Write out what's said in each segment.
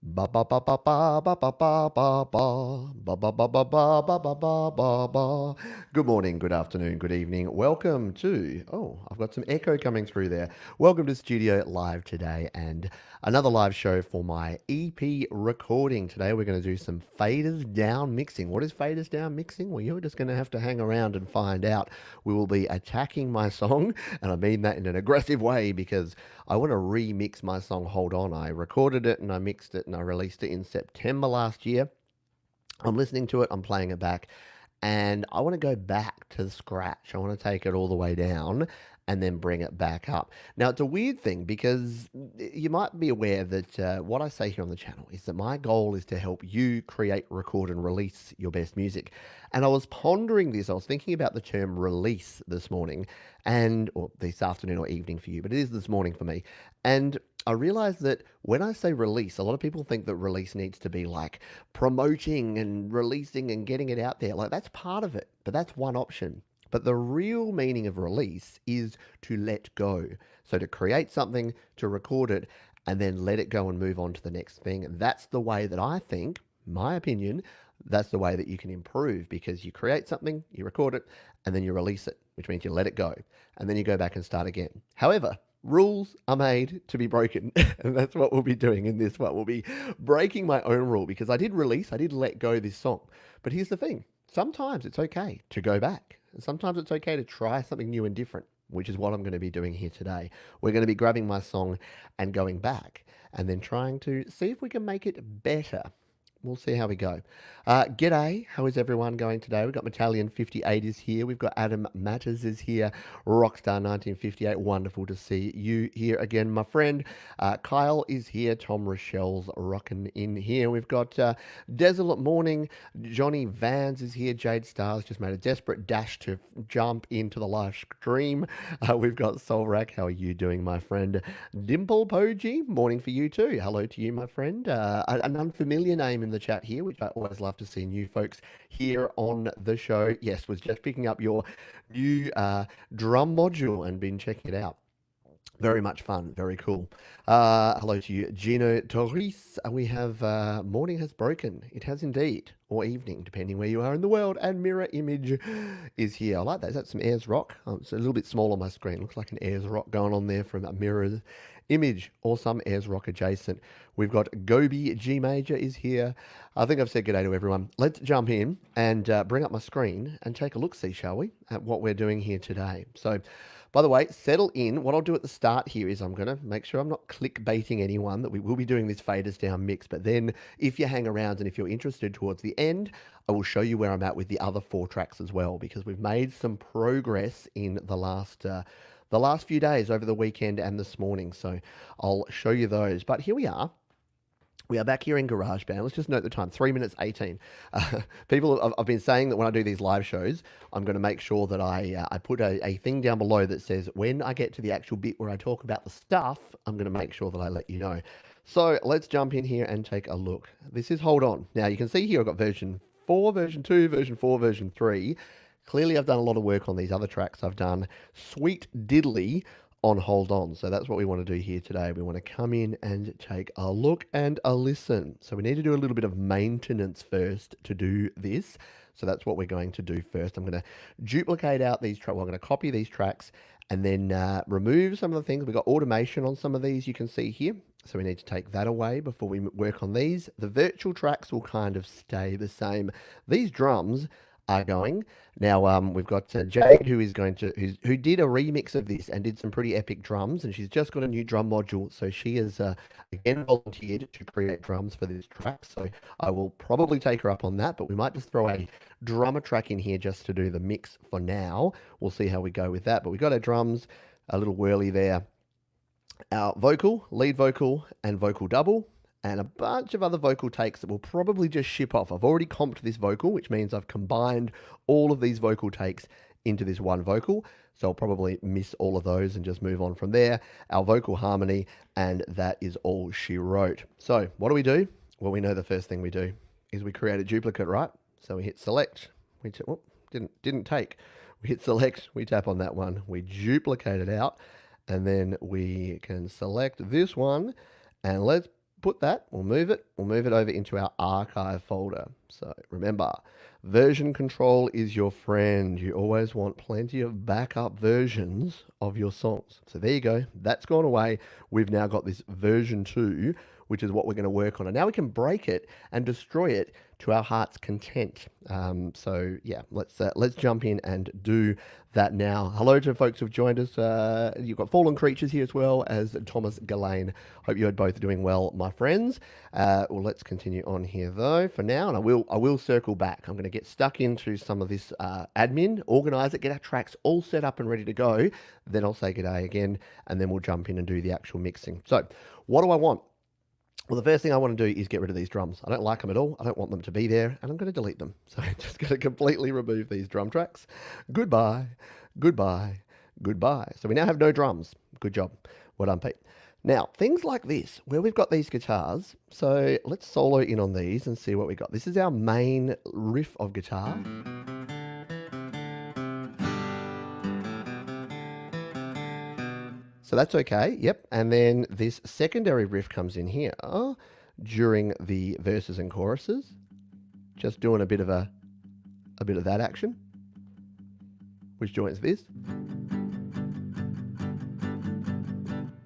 Ba ba ba ba ba ba ba ba ba ba ba ba ba ba ba ba ba ba ba ba. Good morning, good afternoon, good evening. Welcome to I've got some echo coming through there. Welcome to Studio Live today and another live show for my EP recording. Today we're going to do some faders down mixing. What is faders down mixing? Well, you're just going to have to hang around and find out. We will be attacking my song, and I mean that in an aggressive way because I want to remix my song Hold On. I recorded it and I mixed it and I released it in September last year. I'm listening to it, I'm playing it back, and I want to go back to the scratch. I want to take it all the way down and then bring it back up. Now, it's a weird thing because you might be aware that what I say here on the channel is that my goal is to help you create, record, and release your best music. And I was pondering this, I was thinking about the term release this morning, or this afternoon or evening for you, but it is this morning for me. And I realized that when I say release, a lot of people think that release needs to be like promoting and releasing and getting it out there. Like that's part of it, but that's one option. But the real meaning of release is to let go. So to create something, to record it, and then let it go and move on to the next thing. And that's the way that I think, my opinion, that's the way that you can improve because you create something, you record it, and then you release it, which means you let it go. And then you go back and start again. However, rules are made to be broken. And that's what we'll be doing in this one. We'll be breaking my own rule because I did let go this song. But here's the thing sometimes it's okay to go back. And sometimes it's okay to try something new and different, which is what I'm going to be doing here today. We're going to be grabbing my song and going back and then trying to see if we can make it better. We'll see how we go. G'day, how is everyone going today? We've got Metallion 58 is here. We've got Adam Matters is here. Rockstar 1958, wonderful to see you here again, my friend. Kyle is here. Tom Rochelle's rocking in here. We've got Desolate Morning. Johnny Vans is here. Jade Stars just made a desperate dash to jump into the live stream. We've got Soul Rack. How are you doing, my friend? Dimple Poji, morning for you too. Hello to you, my friend. An unfamiliar name in the chat here, which I always love to see new folks here on the show. Yes, was just picking up your new drum module and been checking it out. Very much fun. Very cool. Hello to you, Gino Torres. We have morning has broken. It has indeed, or evening, depending where you are in the world. And Mirror Image is here. I like that. Is that some Ayers Rock? It's a little bit small on my screen. Looks like an Ayers Rock going on there from a Mirror Image or some Ayers Rock adjacent. We've got Gobi G Major is here. I think I've said good day to everyone. Let's jump in and bring up my screen and take a look, see, shall we, at what we're doing here today. So, by the way, settle in. What I'll do at the start here is I'm going to make sure I'm not clickbaiting anyone that we will be doing this faders down mix. But then if you hang around and if you're interested towards the end, I will show you where I'm at with the other 4 tracks as well, because we've made some progress in the last few days over the weekend and this morning. So I'll show you those. But here we are. We are back here in GarageBand. Let's just note the time, 3 minutes 18. I've been saying that when I do these live shows, I'm going to make sure that I put a thing down below that says when I get to the actual bit where I talk about the stuff, I'm going to make sure that I let you know. So let's jump in here and take a look. This is Hold On. Now you can see here I've got version 4, version 2, version 4, version 3. Clearly I've done a lot of work on these other tracks. I've done Sweet Diddly on Hold On. So that's what we want to do here today. We want to come in and take a look and a listen. So we need to do a little bit of maintenance first to do this. So that's what we're going to do first. I'm going to duplicate out these tracks. Well, I'm going to copy these tracks and then remove some of the things. We've got automation on some of these you can see here. So we need to take that away before we work on these. The virtual tracks will kind of stay the same. These drums are going. Now we've got Jade who did a remix of this and did some pretty epic drums, and she's just got a new drum module, so she has again volunteered to create drums for this track. So I will probably take her up on that, but we might just throw a drummer track in here just to do the mix for now. We'll see how we go with that, but we got our drums, a little whirly there, our vocal, lead vocal, and vocal double, and a bunch of other vocal takes that will probably just ship off. I've already comped this vocal, which means I've combined all of these vocal takes into this one vocal. So I'll probably miss all of those and just move on from there. Our vocal harmony, and that is all she wrote. So what do? Well, we know the first thing we do is we create a duplicate, right? So we hit select. Didn't take. We hit select, we tap on that one, we duplicate it out, and then we can select this one, and let's put that, we'll move it over into our archive folder. So remember, version control is your friend. You always want plenty of backup versions of your songs. So there you go. That's gone away. We've now got this version 2, which is what we're going to work on. And now we can break it and destroy it to our heart's content. So yeah, let's jump in and do that now. Hello to folks who've joined us. You've got Fallen Creatures here as well as Thomas Gallane. Hope you're both doing well, my friends. Well, let's continue on here though for now, and I will circle back. I'm going to get stuck into some of this admin, organize it, get our tracks all set up and ready to go. Then I'll say g'day again, and then we'll jump in and do the actual mixing. So what do I want? Well, the first thing I want to do is get rid of these drums. I don't like them at all. I don't want them to be there, and I'm going to delete them. So I'm just going to completely remove these drum tracks. Goodbye, goodbye, goodbye. So we now have no drums. Good job. Well done, Pete. Now, things like this, where we've got these guitars, so let's solo in on these and see what we got. This is our main riff of guitar. So that's okay, yep. And then this secondary riff comes in here during the verses and choruses. Just doing a bit of that action, which joins this.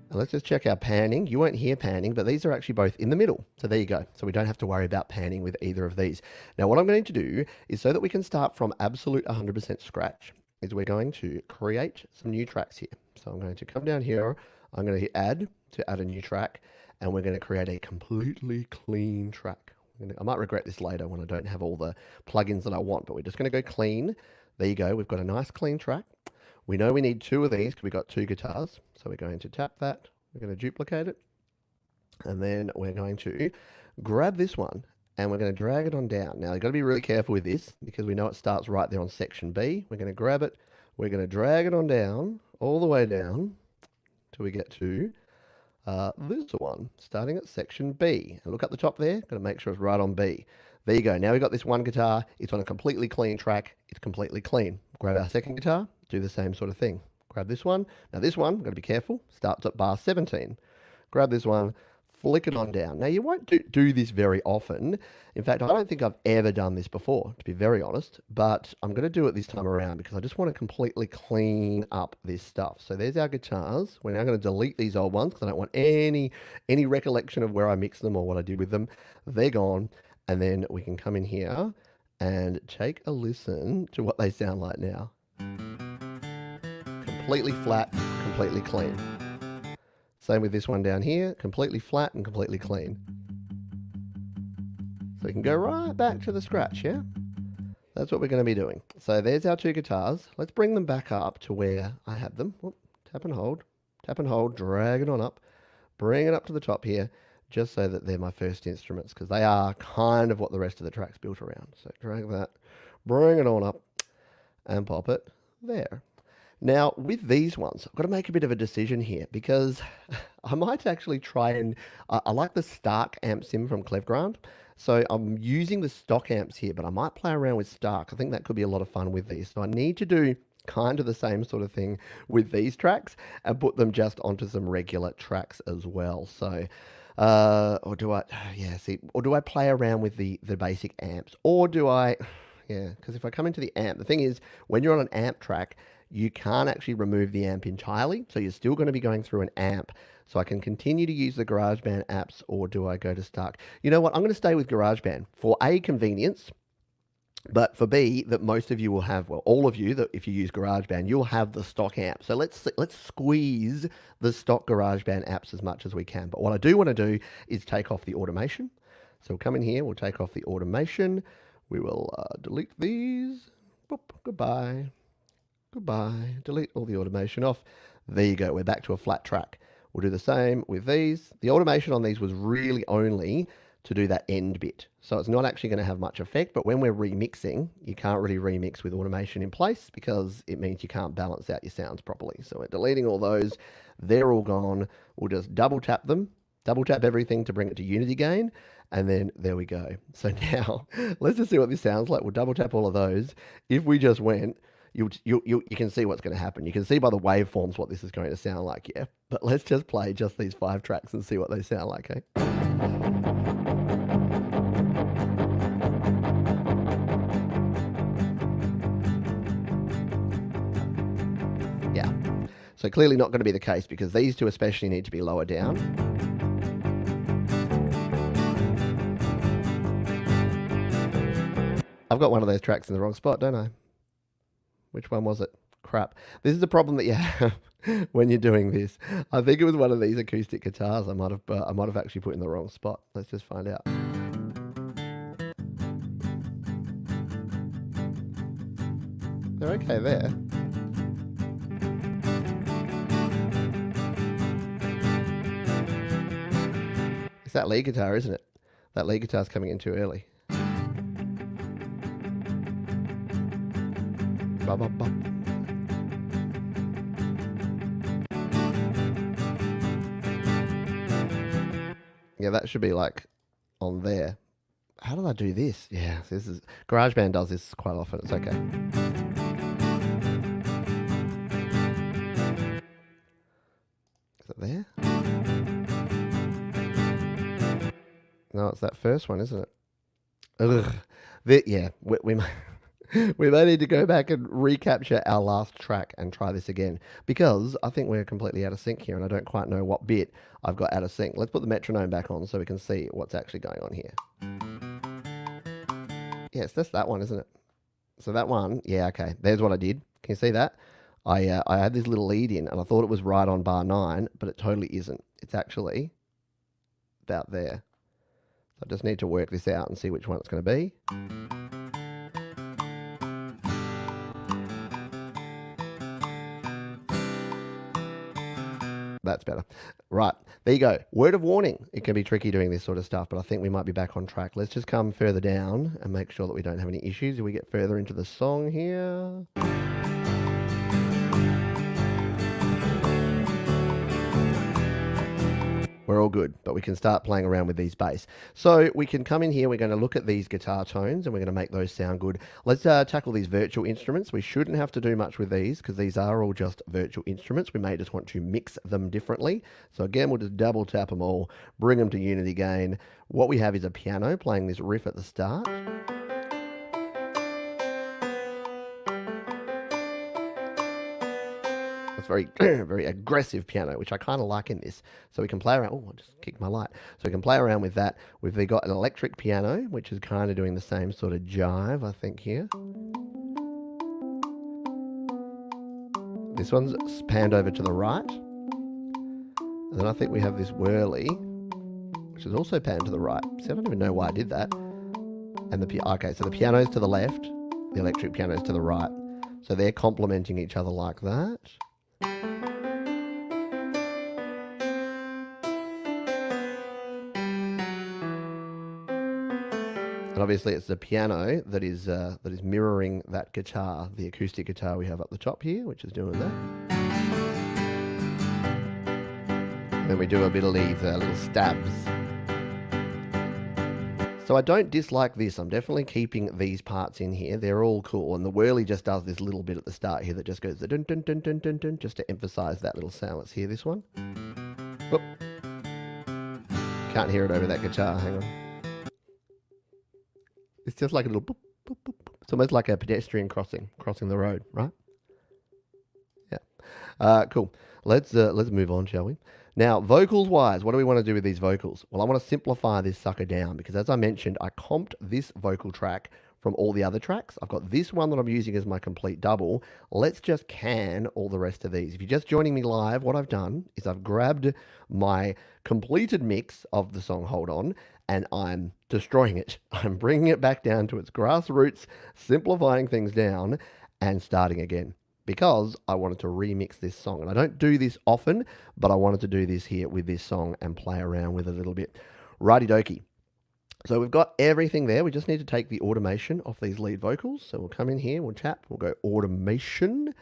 And let's just check our panning. You won't hear panning, but these are actually both in the middle. So there you go. So we don't have to worry about panning with either of these. Now what I'm going to do is, so that we can start from absolute 100% scratch, is we're going to create some new tracks here. So I'm going to come down here, I'm going to hit add to add a new track, and we're going to create a completely clean track. I might regret this later when I don't have all the plugins that I want, but we're just going to go clean. There you go, we've got a nice clean track. We know we need 2 of these because we've got 2 guitars. So we're going to tap that, we're going to duplicate it, and then we're going to grab this one and we're going to drag it on down. Now you've got to be really careful with this because we know it starts right there on section B. We're going to grab it, we're going to drag it on down, all the way down till we get to this one, starting at section B. And look up the top there, got to make sure it's right on B. There you go. Now we've got this one guitar, it's on a completely clean track, it's completely clean. Grab our second guitar, do the same sort of thing. Grab this one. Now this one, got to be careful, starts at bar 17. Grab this one, flick it on down. Now you won't do this very often. In fact, I don't think I've ever done this before, to be very honest, but I'm going to do it this time around because I just want to completely clean up this stuff. So there's our guitars. We're now going to delete these old ones because I don't want any recollection of where I mixed them or what I did with them. They're gone. And then we can come in here and take a listen to what they sound like now. Completely flat, completely clean. Same with this one down here, completely flat and completely clean. So we can go right back to the scratch, yeah? That's what we're going to be doing. So there's our 2 guitars. Let's bring them back up to where I had them. Whoop, tap and hold, drag it on up, bring it up to the top here, just so that they're my first instruments, because they are kind of what the rest of the track's built around. So drag that, bring it on up, and pop it there. Now, with these ones, I've got to make a bit of a decision here because I might actually try and... I like the Stark amp sim from Clevegrand. So I'm using the stock amps here, but I might play around with Stark. I think that could be a lot of fun with these. So I need to do kind of the same sort of thing with these tracks and put them just onto some regular tracks as well. So... or do I play around with the basic amps? Or do I... Yeah, because if I come into the amp, the thing is, when you're on an amp track, you can't actually remove the amp entirely, so you're still going to be going through an amp. So I can continue to use the GarageBand apps, or do I go to Stark? You know what? I'm going to stay with GarageBand for A, convenience, but for B, that most of you will have, well, all of you, that if you use GarageBand, you'll have the stock amp. So let's squeeze the stock GarageBand apps as much as we can. But what I do want to do is take off the automation. So we'll come in here, we'll take off the automation. We will delete these. Boop, goodbye. Goodbye. Delete all the automation off. There you go. We're back to a flat track. We'll do the same with these. The automation on these was really only to do that end bit. So it's not actually going to have much effect, but when we're remixing, you can't really remix with automation in place because it means you can't balance out your sounds properly. So we're deleting all those. They're all gone. We'll just double tap them, double tap everything to bring it to unity gain. And then there we go. So now let's just see what this sounds like. We'll double tap all of those. If we just went, you can see what's going to happen. You can see by the waveforms what this is going to sound like, yeah? But let's just play just these 5 tracks and see what they sound like, okay? Yeah. So clearly not going to be the case because these two especially need to be lower down. I've got one of those tracks in the wrong spot, don't I? Which one was it? Crap. This is the problem that you have when you're doing this. I think it was one of these acoustic guitars I might have actually put in the wrong spot. Let's just find out. They're okay there. It's that lead guitar, isn't it? That lead guitar's coming in too early. Ba, ba, ba. Yeah, that should be like on there. How did I do this? Yeah, this is GarageBand does this quite often. It's okay. Is it there? No, it's that first one, isn't it? Ugh. Yeah, we we may need to go back and recapture our last track and try this again because I think we're completely out of sync here and I don't quite know what bit I've got out of sync. Let's put the metronome back on so we can see what's actually going on here. Yes, that's that one, isn't it? So that one, yeah, okay. There's what I did. Can you see that? I had this little lead in and I thought it was right on bar 9, but it totally isn't. It's actually about there. So I just need to work this out and see which one it's going to be. That's better. Right, there you go. Word of warning. It can be tricky doing this sort of stuff, but I think we might be back on track. Let's just come further down and make sure that we don't have any issues. If we get further into the song here. We're all good, but we can start playing around with these bass. So we can come in here, we're going to look at these guitar tones and we're going to make those sound good. Let's tackle these virtual instruments. We shouldn't have to do much with these because these are all just virtual instruments. We may just want to mix them differently. So again, we'll just double tap them all, bring them to unity gain. What we have is a piano playing this riff at the start. Very, very aggressive piano, which I kind of like in this. So we can play around. Oh, I just kicked my light. So we can play around with that. We've got an electric piano, which is kind of doing the same sort of jive, I think, here. This one's panned over to the right. And then I think we have this whirly, which is also panned to the right. See, I don't even know why I did that. And okay, so the piano's to the left, the electric piano's to the right. So they're complementing each other like that. And obviously it's the piano that is mirroring that guitar, the acoustic guitar we have up the top here, which is doing that. And then we do a bit of these little stabs. So I don't dislike this. I'm definitely keeping these parts in here. They're all cool. And the whirly just does this little bit at the start here that just goes the dun dun dun dun dun dun, just to emphasize that little sound. Let's hear this one. Whoop. Can't hear it over that guitar. Hang on. It's just like a little boop, boop, boop. It's almost like a pedestrian crossing the road, right? Yeah. Cool. Let's move on, shall we? Now, vocals wise, what do we want to do with these vocals? Well, I want to simplify this sucker down because as I mentioned, I comped this vocal track from all the other tracks. I've got this one that I'm using as my complete double. Let's just can all the rest of these. If you're just joining me live, what I've done is I've grabbed my completed mix of the song Hold On and I'm destroying it. I'm bringing it back down to its grassroots, simplifying things down and starting again because I wanted to remix this song. And I don't do this often, but I wanted to do this here with this song and play around with it a little bit. Righty dokey. So we've got everything there. We just need to take the automation off these lead vocals. So we'll come in here, we'll tap, we'll go automation,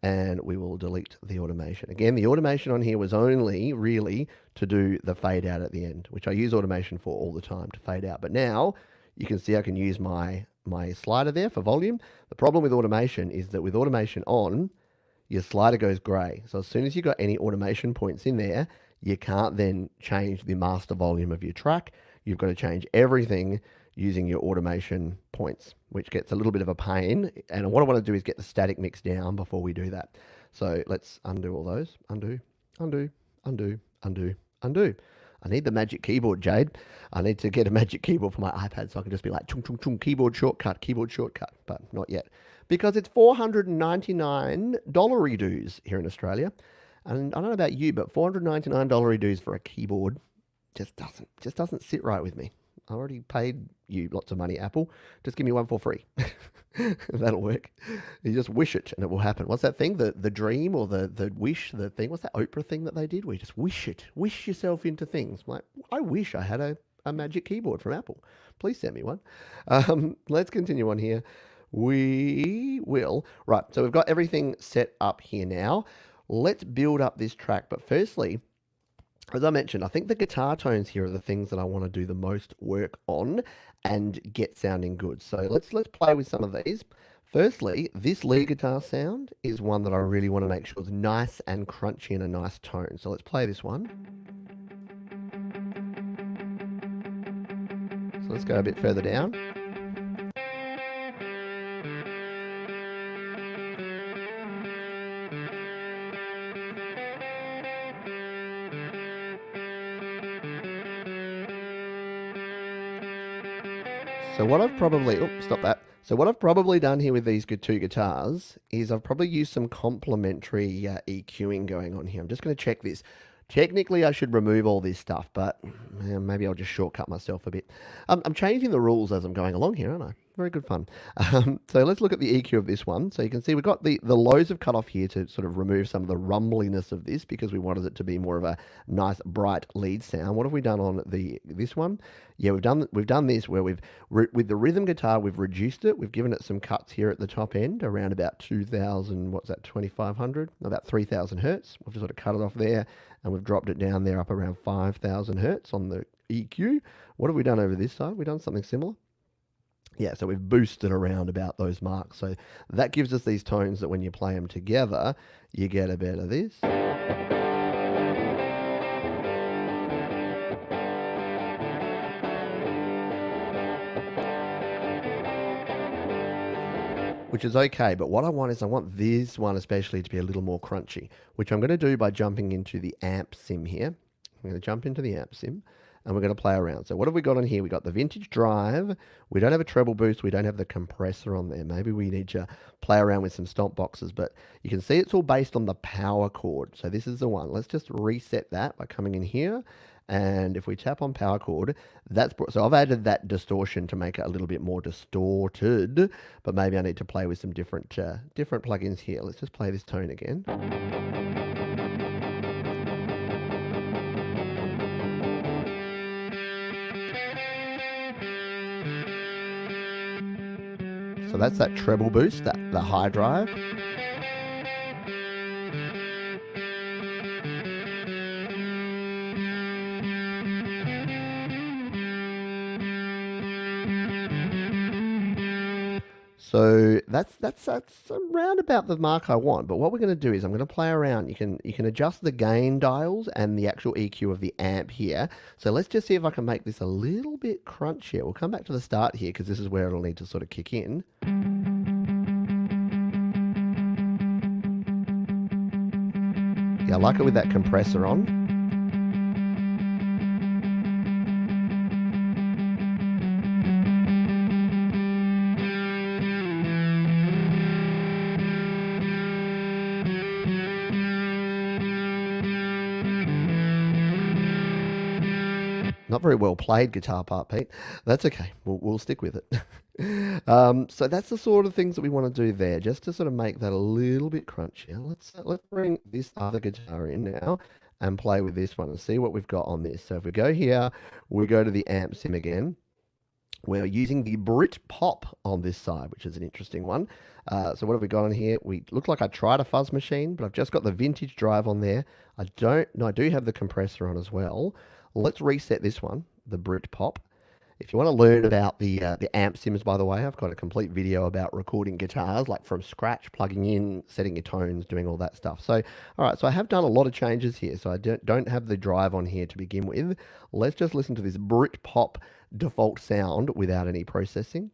and we will delete the automation. Again, the automation on here was only really to do the fade out at the end, which I use automation for all the time to fade out. But now you can see I can use my slider there for volume. The problem with automation is that with automation on, your slider goes gray. So as soon as you've got any automation points in there, you can't then change the master volume of your track. You've got to change everything using your automation points, which gets a little bit of a pain. And what I want to do is get the static mix down before we do that. So let's undo all those. Undo, undo, undo, undo, undo. I need the magic keyboard, Jade. I need to get a magic keyboard for my iPad so I can just be like, chung, chung, chung, keyboard shortcut, but not yet. Because it's $499 dues here in Australia. And I don't know about you, but $499 dues for a keyboard just doesn't sit right with me. I already paid you lots of money, Apple. Just give me one for free. That'll work. You just wish it and it will happen. What's that thing? The dream or the wish, the thing? What's that Oprah thing that they did? Where you just wish it. Wish yourself into things. Like, I wish I had a magic keyboard from Apple. Please send me one. Let's continue on here. We will. Right, so we've got everything set up here now. Let's build up this track. But firstly, as I mentioned, I think the guitar tones here are the things that I want to do the most work on and get sounding good. So let's play with some of these. Firstly, this lead guitar sound is one that I really want to make sure is nice and crunchy and a nice tone. So let's play this one. So let's go a bit further down. So what I've probably, stop that. So what I've probably done here with these two guitars is I've probably used some complementary EQing going on here. I'm just going to check this. Technically, I should remove all this stuff, but maybe I'll just shortcut myself a bit. I'm changing the rules as I'm going along here, aren't I? Very good fun. So let's look at the EQ of this one. So you can see we've got the lows have cut off here to sort of remove some of the rumbliness of this because we wanted it to be more of a nice, bright lead sound. What have we done on this one? Yeah, we've done this where with the rhythm guitar, we've reduced it. We've given it some cuts here at the top end, around about 2,000, what's that, 2,500? About 3,000 hertz. We've just sort of cut it off there, and we've dropped it down there up around 5,000 hertz on the EQ. What have we done over this side? We've done something similar. Yeah, so we've boosted around about those marks. So that gives us these tones that when you play them together, you get a bit of this. Which is okay, but what I want is I want this one especially to be a little more crunchy, which I'm going to do by jumping into the amp sim here. I'm going to jump into the amp sim, and we're going to play around. So what have we got on here? We got the vintage drive. We don't have a treble boost. We don't have the compressor on there. Maybe we need to play around with some stomp boxes, but you can see it's all based on the power chord. So this is the one. Let's just reset that by coming in here. And if we tap on power chord, so I've added that distortion to make it a little bit more distorted, but maybe I need to play with some different plugins here. Let's just play this tone again. So that's that treble boost, the high drive. So that's around about the mark I want. But what we're going to do is I'm going to play around. You can adjust the gain dials and the actual EQ of the amp here. So let's just see if I can make this a little bit crunchier. We'll come back to the start here because this is where it'll need to sort of kick in. Yeah, I like it with that compressor on. Not very well played guitar part, Pete. That's okay. We'll stick with it. So that's the sort of things that we want to do there, just to sort of make that a little bit crunchier. Let's bring this other guitar in now and play with this one and see what we've got on this. So if we go here, we go to the amp sim again. We're using the Brit Pop on this side, which is an interesting one. So what have we got on here? We look like I tried a fuzz machine, but I've just got the vintage drive on there. I do have the compressor on as well. Let's reset this one, the Brit Pop, If you want to learn about the amp sims, by the way, I've got a complete video about recording guitars, like from scratch, plugging in, setting your tones, doing all that stuff. So, all right, so I have done a lot of changes here. So I don't have the drive on here to begin with. Let's just listen to this Britpop default sound without any processing.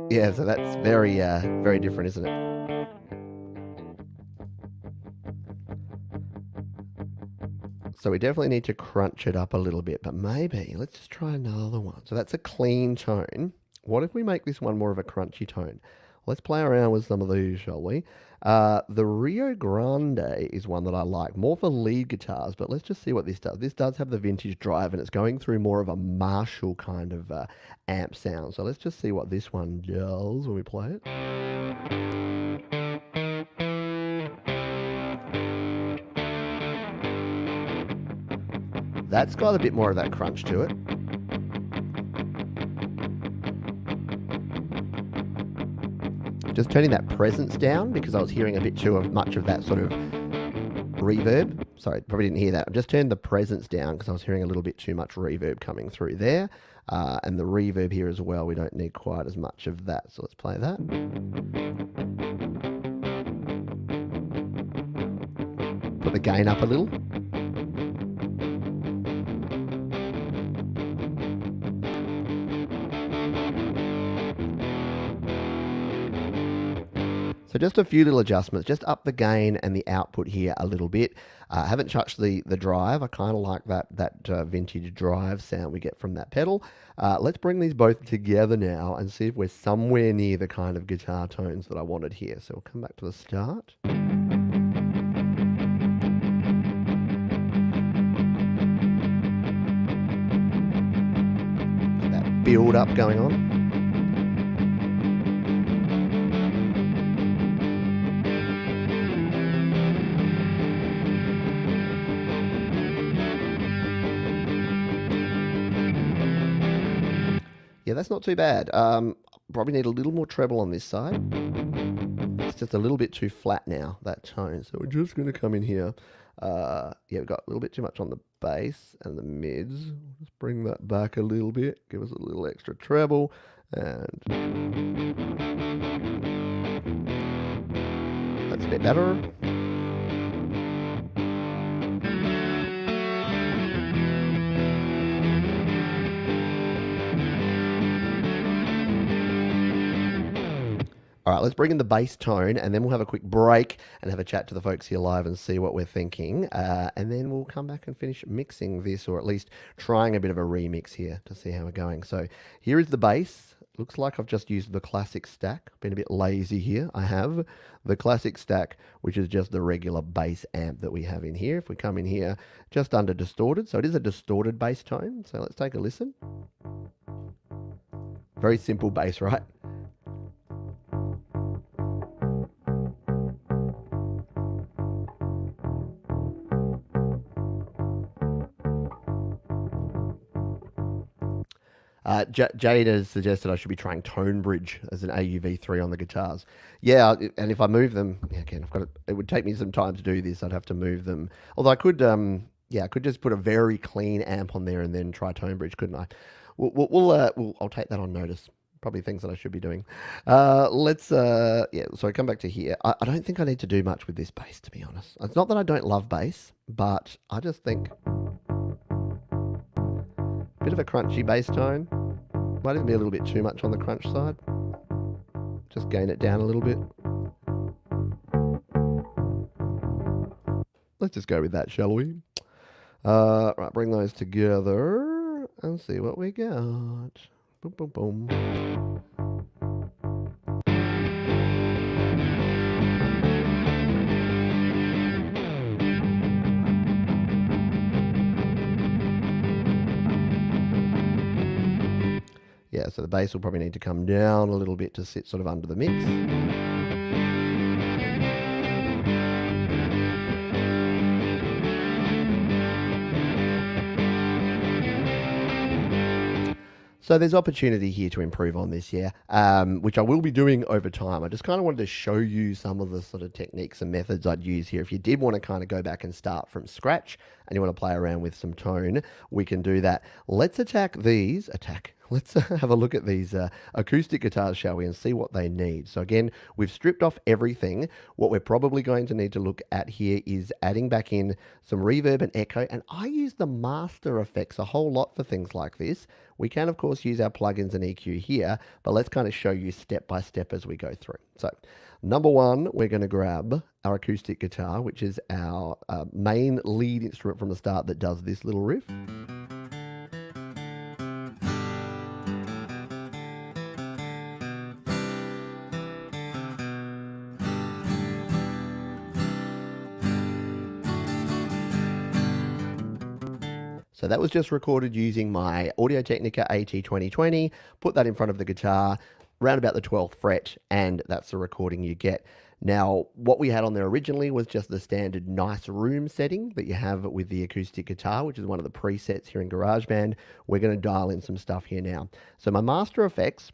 Yeah, so that's very different, isn't it? So we definitely need to crunch it up a little bit, but maybe let's just try another one. So that's a clean tone. What if we make this one more of a crunchy tone? Let's play around with some of these, shall we? The Rio Grande is one that I like, more for lead guitars, but let's just see what this does. This does have the vintage drive, and it's going through more of a Marshall kind of amp sound. So let's just see what this one does when we play it. That's got a bit more of that crunch to it. Just turning that presence down because I was hearing a bit too much of that sort of reverb. Sorry, probably didn't hear that. I've just turned the presence down because I was hearing a little bit too much reverb coming through there. And the reverb here as well, we don't need quite as much of that. So let's play that. Put the gain up a little. So just a few little adjustments, just up the gain and the output here a little bit. I haven't touched the drive. I kind of like that vintage drive sound we get from that pedal. Let's bring these both together now and see if we're somewhere near the kind of guitar tones that I wanted here. So we'll come back to the start. Got that build up going on. Yeah, that's not too bad. Probably need a little more treble on this side. It's just a little bit too flat now, that tone. So we're just going to come in here. Yeah, we've got a little bit too much on the bass and the mids. Just bring that back a little bit. Give us a little extra treble. And that's a bit better. All right, let's bring in the bass tone, and then we'll have a quick break and have a chat to the folks here live and see what we're thinking. And then we'll come back and finish mixing this, or at least trying a bit of a remix here to see how we're going. So here is the bass. Looks like I've just used the classic stack. Been a bit lazy here. I have the classic stack, which is just the regular bass amp that we have in here. If we come in here, just under distorted. So it is a distorted bass tone. So let's take a listen. Very simple bass, right? Jade has suggested I should be trying Tone Bridge as an AUV3 on the guitars. Yeah, and if I move them, yeah, again, it would take me some time to do this. I'd have to move them. Although I could, I could just put a very clean amp on there and then try Tone Bridge, couldn't I? I'll take that on notice. Probably things that I should be doing. So I come back to here. I don't think I need to do much with this bass, to be honest. It's not that I don't love bass, but I just think bit of a crunchy bass tone. Might even be a little bit too much on the crunch side. Just gain it down a little bit. Let's just go with that, shall we? Right, bring those together and see what we got. Boom, boom, boom. Yeah, so the bass will probably need to come down a little bit to sit sort of under the mix. So there's opportunity here to improve on this, yeah, which I will be doing over time. I just kind of wanted to show you some of the sort of techniques and methods I'd use here. If you did want to kind of go back and start from scratch and you want to play around with some tone, we can do that. Let's attack these. Let's have a look at these acoustic guitars, shall we, and see what they need. So again, we've stripped off everything. What we're probably going to need to look at here is adding back in some reverb and echo. And I use the master effects a whole lot for things like this. We can, of course, use our plugins and EQ here, but let's kind of show you step by step as we go through. So number one, we're going to grab our acoustic guitar, which is our main lead instrument from the start that does this little riff. So that was just recorded using my Audio-Technica AT2020, put that in front of the guitar, round about the 12th fret, and that's the recording you get. Now, what we had on there originally was just the standard nice room setting that you have with the acoustic guitar, which is one of the presets here in GarageBand. We're going to dial in some stuff here now. So my master effects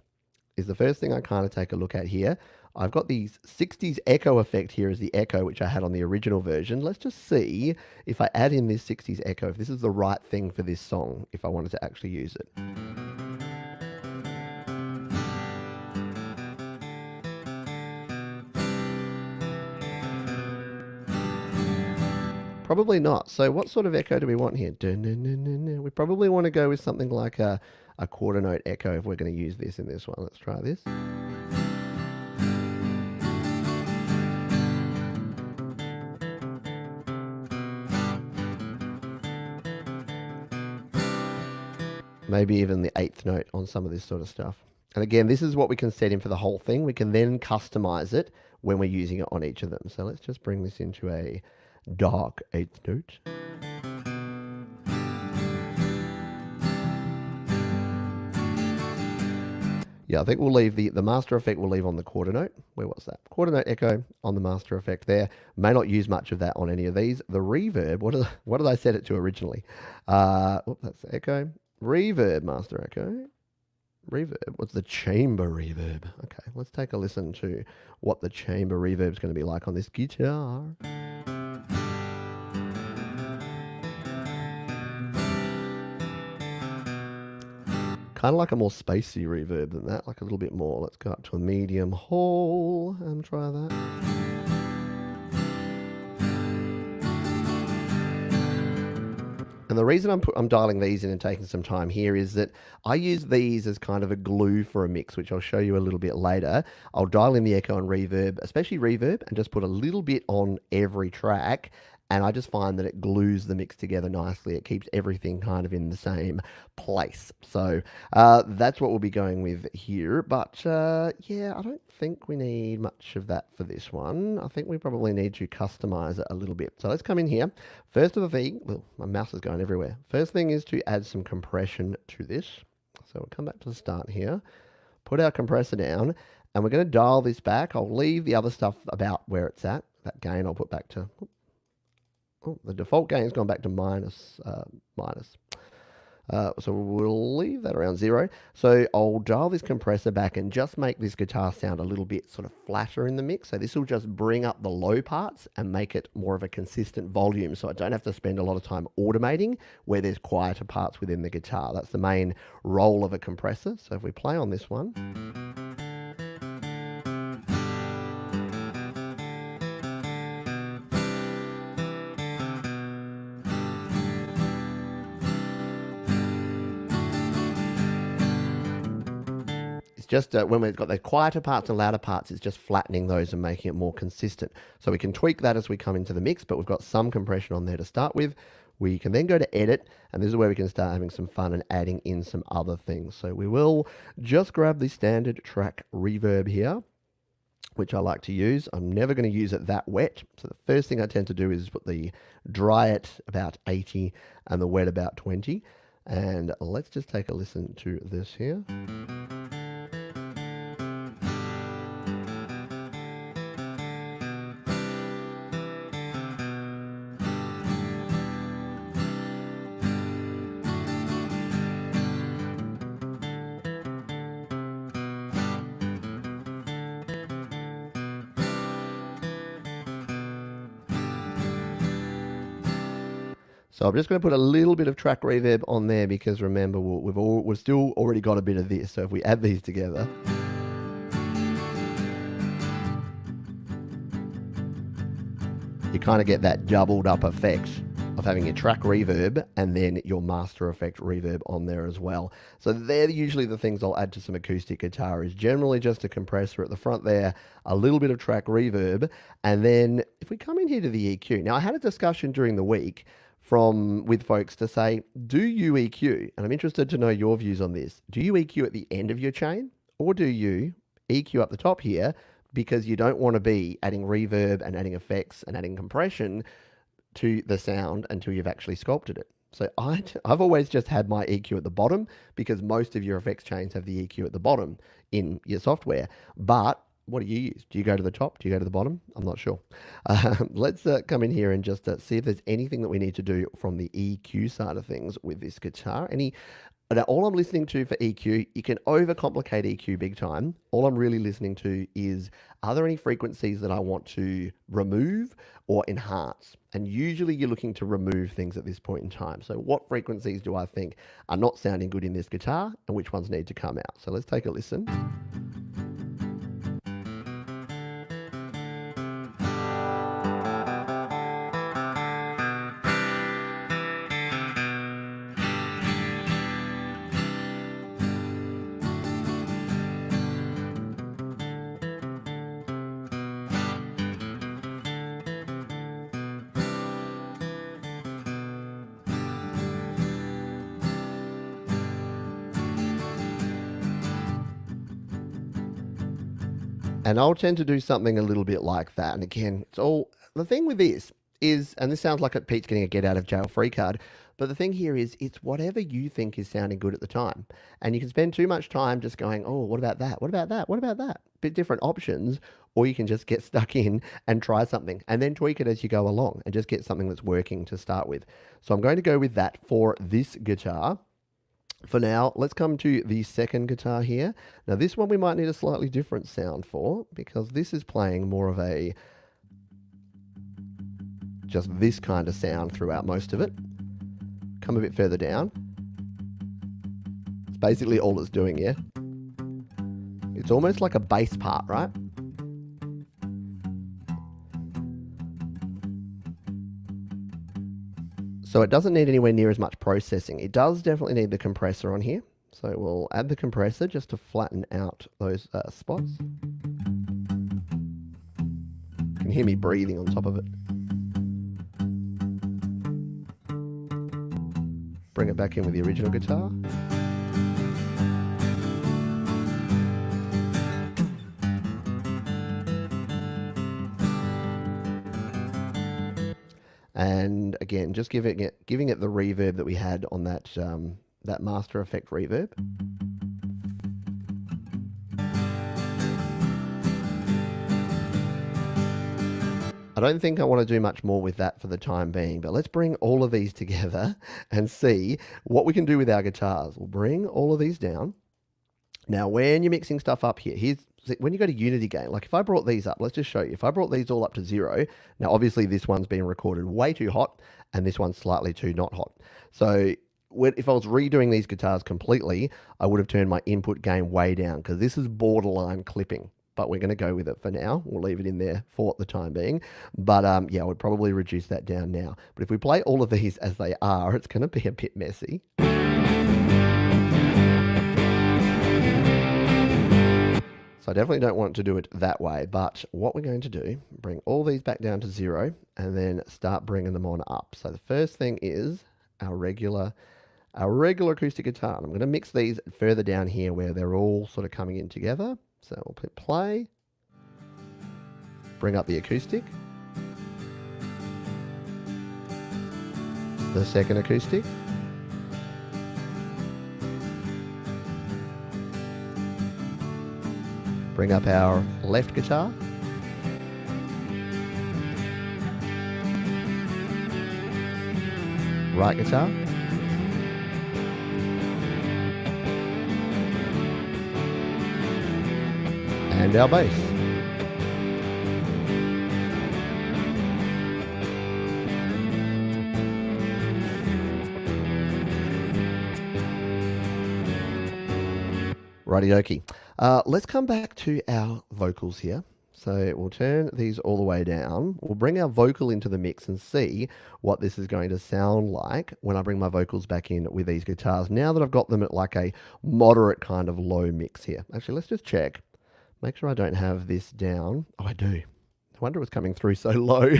is the first thing I kind of take a look at here. I've got the 60s echo effect here as the echo, which I had on the original version. Let's just see if I add in this 60s echo, if this is the right thing for this song, if I wanted to actually use it. Probably not. So what sort of echo do we want here? We probably want to go with something like a quarter note echo if we're going to use this in this one. Let's try this. Maybe even the 8th note on some of this sort of stuff. And again, this is what we can set in for the whole thing. We can then customize it when we're using it on each of them. So let's just bring this into a dark 8th note. Yeah, I think we'll leave the master effect, we'll leave on the quarter note. Where was that? Quarter note echo on the master effect there. May not use much of that on any of these. The reverb, what did I set it to originally? That's echo. Reverb, master echo. Reverb, what's the chamber reverb? Okay, let's take a listen to what the chamber reverb is going to be like on this guitar. Kind of like a more spacey reverb than that, like a little bit more. Let's go up to a medium hall and try that. And the reason I'm dialing these in and taking some time here is that I use these as kind of a glue for a mix, which I'll show you a little bit later. I'll dial in the echo and reverb, especially reverb, and just put a little bit on every track. And I just find that it glues the mix together nicely. It keeps everything kind of in the same place. So that's what we'll be going with here. But yeah, I don't think we need much of that for this one. I think we probably need to customize it a little bit. So let's come in here. First of the thing, well, my mouse is going everywhere. First thing is to add some compression to this. So we'll come back to the start here, put our compressor down, and we're going to dial this back. I'll leave the other stuff about where it's at. That gain I'll put back to... Oh, the default gain has gone back to minus. So we'll leave that around 0. So I'll dial this compressor back and just make this guitar sound a little bit sort of flatter in the mix. So this will just bring up the low parts and make it more of a consistent volume. So I don't have to spend a lot of time automating where there's quieter parts within the guitar. That's the main role of a compressor. So if we play on this one. Just when we've got the quieter parts and louder parts, it's just flattening those and making it more consistent. So we can tweak that as we come into the mix, but we've got some compression on there to start with. We can then go to edit, and this is where we can start having some fun and adding in some other things. So we will just grab the standard track reverb here, which I like to use. I'm never going to use it that wet. So the first thing I tend to do is put the dry at about 80 and the wet about 20. And let's just take a listen to this here. So I'm just going to put a little bit of track reverb on there because remember, we've still already got a bit of this. So if we add these together, you kind of get that doubled up effect of having your track reverb and then your master effect reverb on there as well. So they're usually the things I'll add to some acoustic guitar, is generally just a compressor at the front there, a little bit of track reverb, and then if we come in here to the EQ. Now I had a discussion during the week with folks to say, do you EQ? And I'm interested to know your views on this. Do you EQ at the end of your chain, or do you EQ up the top here because you don't want to be adding reverb and adding effects and adding compression to the sound until you've actually sculpted it? So I've always just had my EQ at the bottom because most of your effects chains have the EQ at the bottom in your software. But what do you use? Do you go to the top? Do you go to the bottom? I'm not sure. Let's come in here and just see if there's anything that we need to do from the EQ side of things with this guitar. Now, all I'm listening to for EQ, you can overcomplicate EQ big time. All I'm really listening to is, are there any frequencies that I want to remove or enhance? And usually you're looking to remove things at this point in time. So what frequencies do I think are not sounding good in this guitar and which ones need to come out? So let's take a listen. And I'll tend to do something a little bit like that. And again, it's all, the thing with this is, and this sounds like Pete's getting a get out of jail free card, but the thing here is it's whatever you think is sounding good at the time. And you can spend too much time just going, oh, what about that? What about that? What about that? Bit different options, or you can just get stuck in and try something and then tweak it as you go along and just get something that's working to start with. So I'm going to go with that for this guitar. For now, let's come to the second guitar here. Now this one we might need a slightly different sound for, because this is playing more of a, just this kind of sound throughout most of it. Come a bit further down. It's basically all it's doing here. It's almost like a bass part, right? So it doesn't need anywhere near as much processing. It does definitely need the compressor on here. So we'll add the compressor just to flatten out those spots. You can hear me breathing on top of it. Bring it back in with the original guitar. And again, just giving it the reverb that we had on that that master effect reverb. I don't think I want to do much more with that for the time being, but let's bring all of these together and see what we can do with our guitars. We'll bring all of these down. Now, when you're mixing stuff up here, when you go to Unity gain, like if I brought these up, let's just show you. If I brought these all up to 0, now obviously this one's been recorded way too hot and this one's slightly too not hot. So if I was redoing these guitars completely, I would have turned my input gain way down because this is borderline clipping. But we're going to go with it for now. We'll leave it in there for the time being. But yeah, I would probably reduce that down now. But if we play all of these as they are, it's going to be a bit messy. So I definitely don't want to do it that way, but what we're going to do, bring all these back down to 0 and then start bringing them on up. So the first thing is our regular acoustic guitar. And I'm going to mix these further down here where they're all sort of coming in together. So we'll hit play, bring up the acoustic, the second acoustic, bring up our left guitar, right guitar, and our bass. Righty dokie. Let's come back to our vocals here. So we'll turn these all the way down. We'll bring our vocal into the mix and see what this is going to sound like when I bring my vocals back in with these guitars. Now that I've got them at like a moderate kind of low mix here. Actually, let's just check. Make sure I don't have this down. Oh, I do. I wonder it was coming through so low.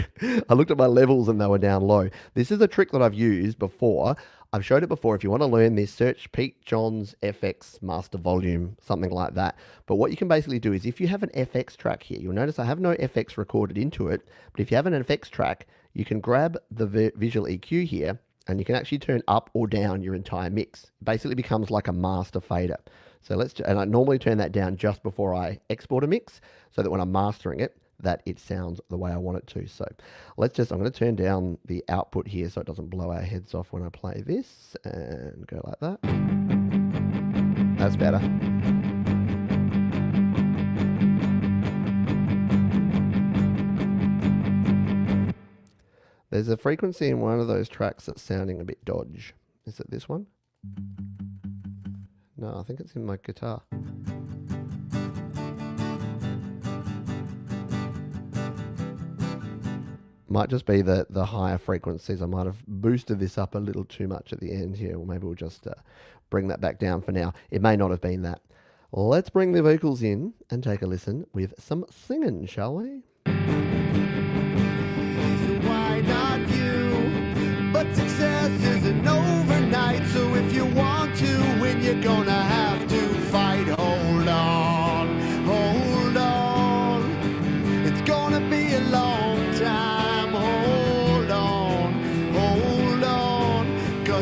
I looked at my levels and they were down low. This is a trick that I've used before. I've showed it before. If you want to learn this, search Pete Johns FX Master Volume, something like that. But what you can basically do is if you have an FX track here, you'll notice I have no FX recorded into it. But if you have an FX track, you can grab the visual EQ here and you can actually turn up or down your entire mix. It basically becomes like a master fader. So and I normally turn that down just before I export a mix so that when I'm mastering it, that it sounds the way I want it to. So I'm going to turn down the output here so it doesn't blow our heads off when I play this and go like that. That's better. There's a frequency in one of those tracks that's sounding a bit dodge. Is it this one? No, I think it's in my guitar. Might just be the higher frequencies. I might have boosted this up a little too much at the end here, or maybe we'll just bring that back down for now. It may not have been that. Let's bring the vocals in and take a listen with some singing, shall we? Why not you? But success isn't overnight, so if you want to win, you're gonna have to fight. Hold on, hold on. It's gonna be a long time.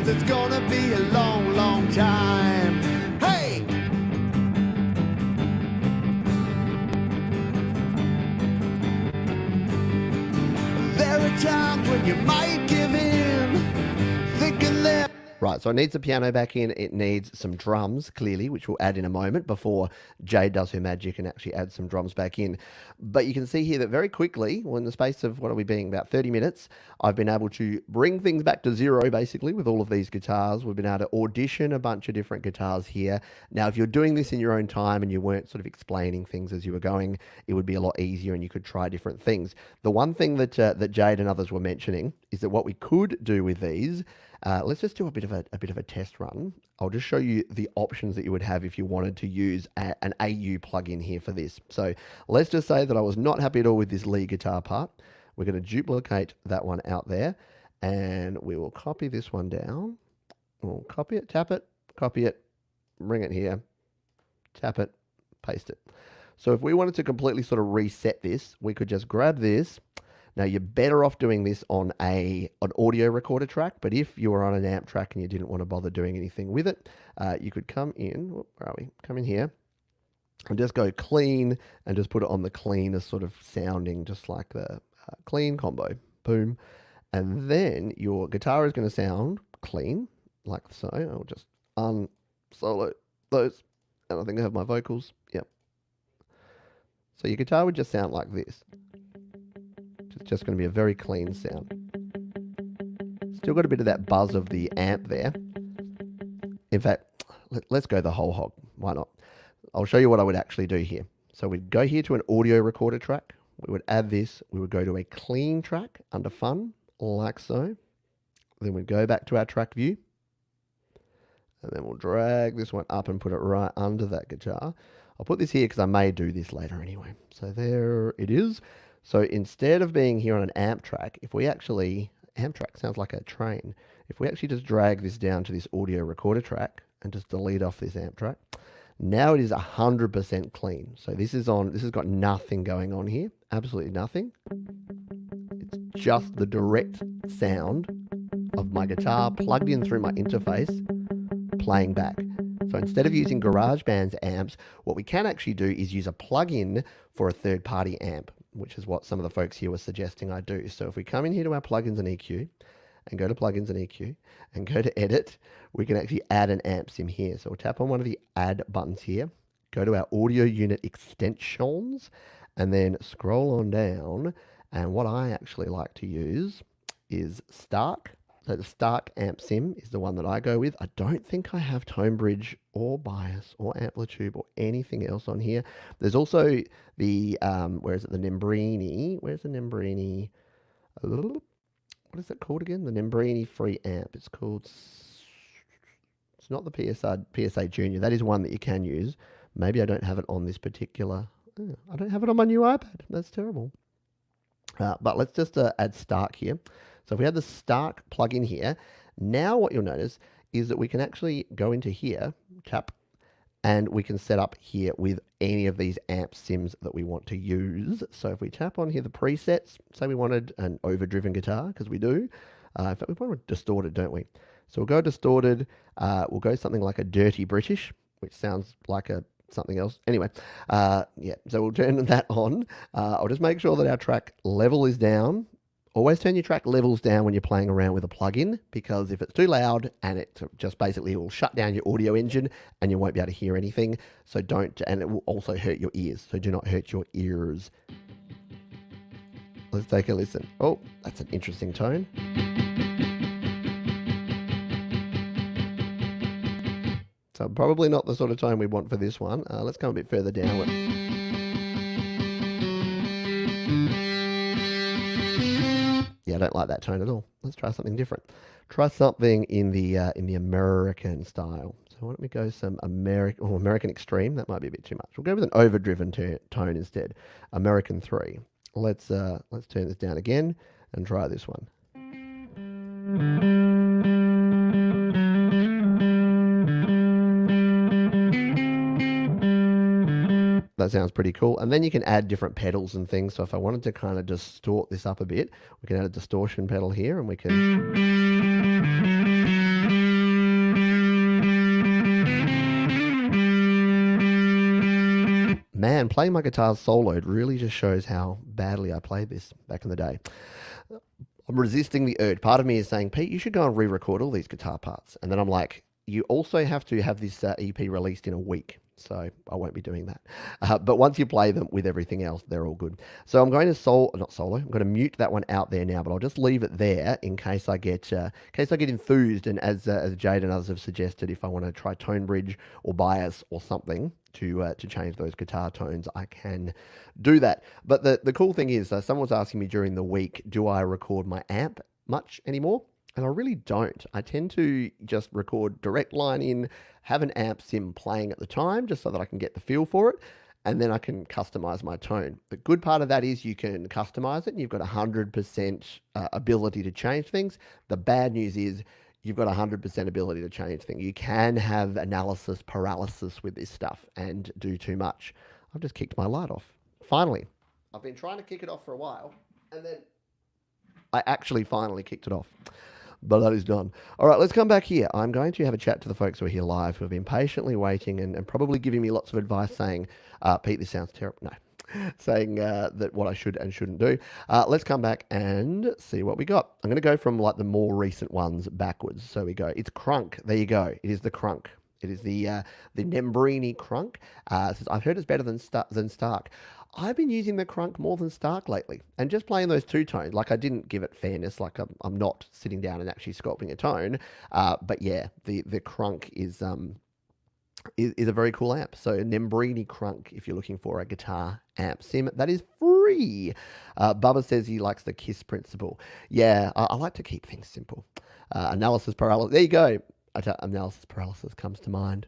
It's gonna be a long, long time. Hey! There are times when you might give in, thinking that... Right, so it needs the piano back in. It needs some drums, clearly, which we'll add in a moment before Jade does her magic and actually adds some drums back in. But you can see here that very quickly, well, in the space of, what are we being, about 30 minutes, I've been able to bring things back to zero, basically, with all of these guitars. We've been able to audition a bunch of different guitars here. Now, if you're doing this in your own time and you weren't sort of explaining things as you were going, it would be a lot easier and you could try different things. The one thing that, that Jade and others were mentioning is that what we could do with these, let's just do a bit of a test run. I'll just show you the options that you would have if you wanted to use an AU plugin here for this. So let's just say that I was not happy at all with this lead guitar part. We're going to duplicate that one out there and we will copy this one down. We'll copy it, tap it, copy it, bring it here, tap it, paste it. So if we wanted to completely sort of reset this, we could just grab this. Now, you're better off doing this on an audio recorder track, but if you were on an amp track and you didn't want to bother doing anything with it, you could come in, where are we? Come in here and just go clean and just put it on the cleanest sort of sounding, just like the clean combo. Boom. And then your guitar is going to sound clean, like so. I'll just unsolo those, and I think I have my vocals. Yep. So your guitar would just sound like this. It's just going to be a very clean sound. Still got a bit of that buzz of the amp there. In fact, let's go the whole hog. Why not? I'll show you what I would actually do here. So we'd go here to an audio recorder track. We would add this. We would go to a clean track under fun, like so. Then we'd go back to our track view. And then we'll drag this one up and put it right under that guitar. I'll put this here because I may do this later anyway. So there it is. So instead of being here on an amp track, if we actually, amp track sounds like a train. If we actually just drag this down to this audio recorder track and just delete off this amp track, now it is 100% clean. So this has got nothing going on here, absolutely nothing. It's just the direct sound of my guitar plugged in through my interface, playing back. So instead of using GarageBand's amps, what we can actually do is use a plugin for a third-party amp, which is what some of the folks here were suggesting I do. So if we come in here to our plugins and EQ, and go to plugins and EQ, and go to edit, we can actually add an amp sim here. So we'll tap on one of the add buttons here, go to our audio unit extensions, and then scroll on down. And what I actually like to use is Stark So the Stark Amp Sim is the one that I go with. I don't think I have tone bridge or bias or amplitude or anything else on here. There's also the, where is it? The Nembrini. Where's the Nembrini? What is it called again? The Nembrini free amp. It's called, it's not the PSA Junior. That is one that you can use. Maybe I don't have it on this particular, I don't have it on my new iPad. That's terrible. But let's just add Stark here. So if we had the Stark plugin here, now what you'll notice is that we can actually go into here, tap, and we can set up here with any of these amp sims that we want to use. So if we tap on here the presets, say we wanted an overdriven guitar, because we do. In fact, we want distorted, don't we? So we'll go distorted. We'll go something like a dirty British, which sounds like something else. Anyway, yeah, so we'll turn that on. I'll just make sure that our track level is down. Always turn your track levels down when you're playing around with a plugin, because if it's too loud and it just basically will shut down your audio engine and you won't be able to hear anything. So don't, and it will also hurt your ears. So do not hurt your ears. Let's take a listen. Oh, that's an interesting tone. So probably not the sort of tone we want for this one. Let's come a bit further down. Yeah, I don't like that tone at all. Let's try something different. Try something in the American style. So why don't we go some American Extreme? That might be a bit too much. We'll go with an overdriven tone instead. American 3. Let's turn this down again and try this one. That sounds pretty cool. And then you can add different pedals and things. So if I wanted to kind of distort this up a bit, we can add a distortion pedal here and we can... Man, playing my guitar soloed really just shows how badly I played this back in the day. I'm resisting the urge. Part of me is saying, Pete, you should go and re-record all these guitar parts. And then I'm like, you also have to have this EP released in a week. So I won't be doing that. But once you play them with everything else, they're all good. So I'm going to I'm going to mute that one out there now, but I'll just leave it there in case I get enthused. And as Jade and others have suggested, if I want to try tone bridge or bias or something to change those guitar tones, I can do that. But the cool thing is, someone was asking me during the week, do I record my amp much anymore? And I really don't. I tend to just record direct line in, have an amp sim playing at the time, just so that I can get the feel for it, and then I can customize my tone. The good part of that is you can customize it, and you've got 100% ability to change things. The bad news is you've got 100% ability to change things. You can have analysis paralysis with this stuff and do too much. I've just kicked my light off. Finally. I've been trying to kick it off for a while, and then I actually finally kicked it off. But that is done. All right, let's come back here. I'm going to have a chat to the folks who are here live, who have been patiently waiting and probably giving me lots of advice saying, Pete, this sounds terrible. No, saying that what I should and shouldn't do. Let's come back and see what we got. I'm going to go from like the more recent ones backwards. So we go, it's Crunk. There you go. It is the Crunk. It is the Nembrini Crunk. Says, I've heard it's better than Stark. I've been using the Crunk more than Stark lately, and just playing those two tones. Like I didn't give it fairness. Like I'm not sitting down and actually sculpting a tone. But yeah, the Crunk is a very cool amp. So Nembrini Crunk, if you're looking for a guitar amp sim, that is free. Bubba says he likes the KISS principle. Yeah, I like to keep things simple. Analysis paralysis. There you go. Analysis paralysis comes to mind.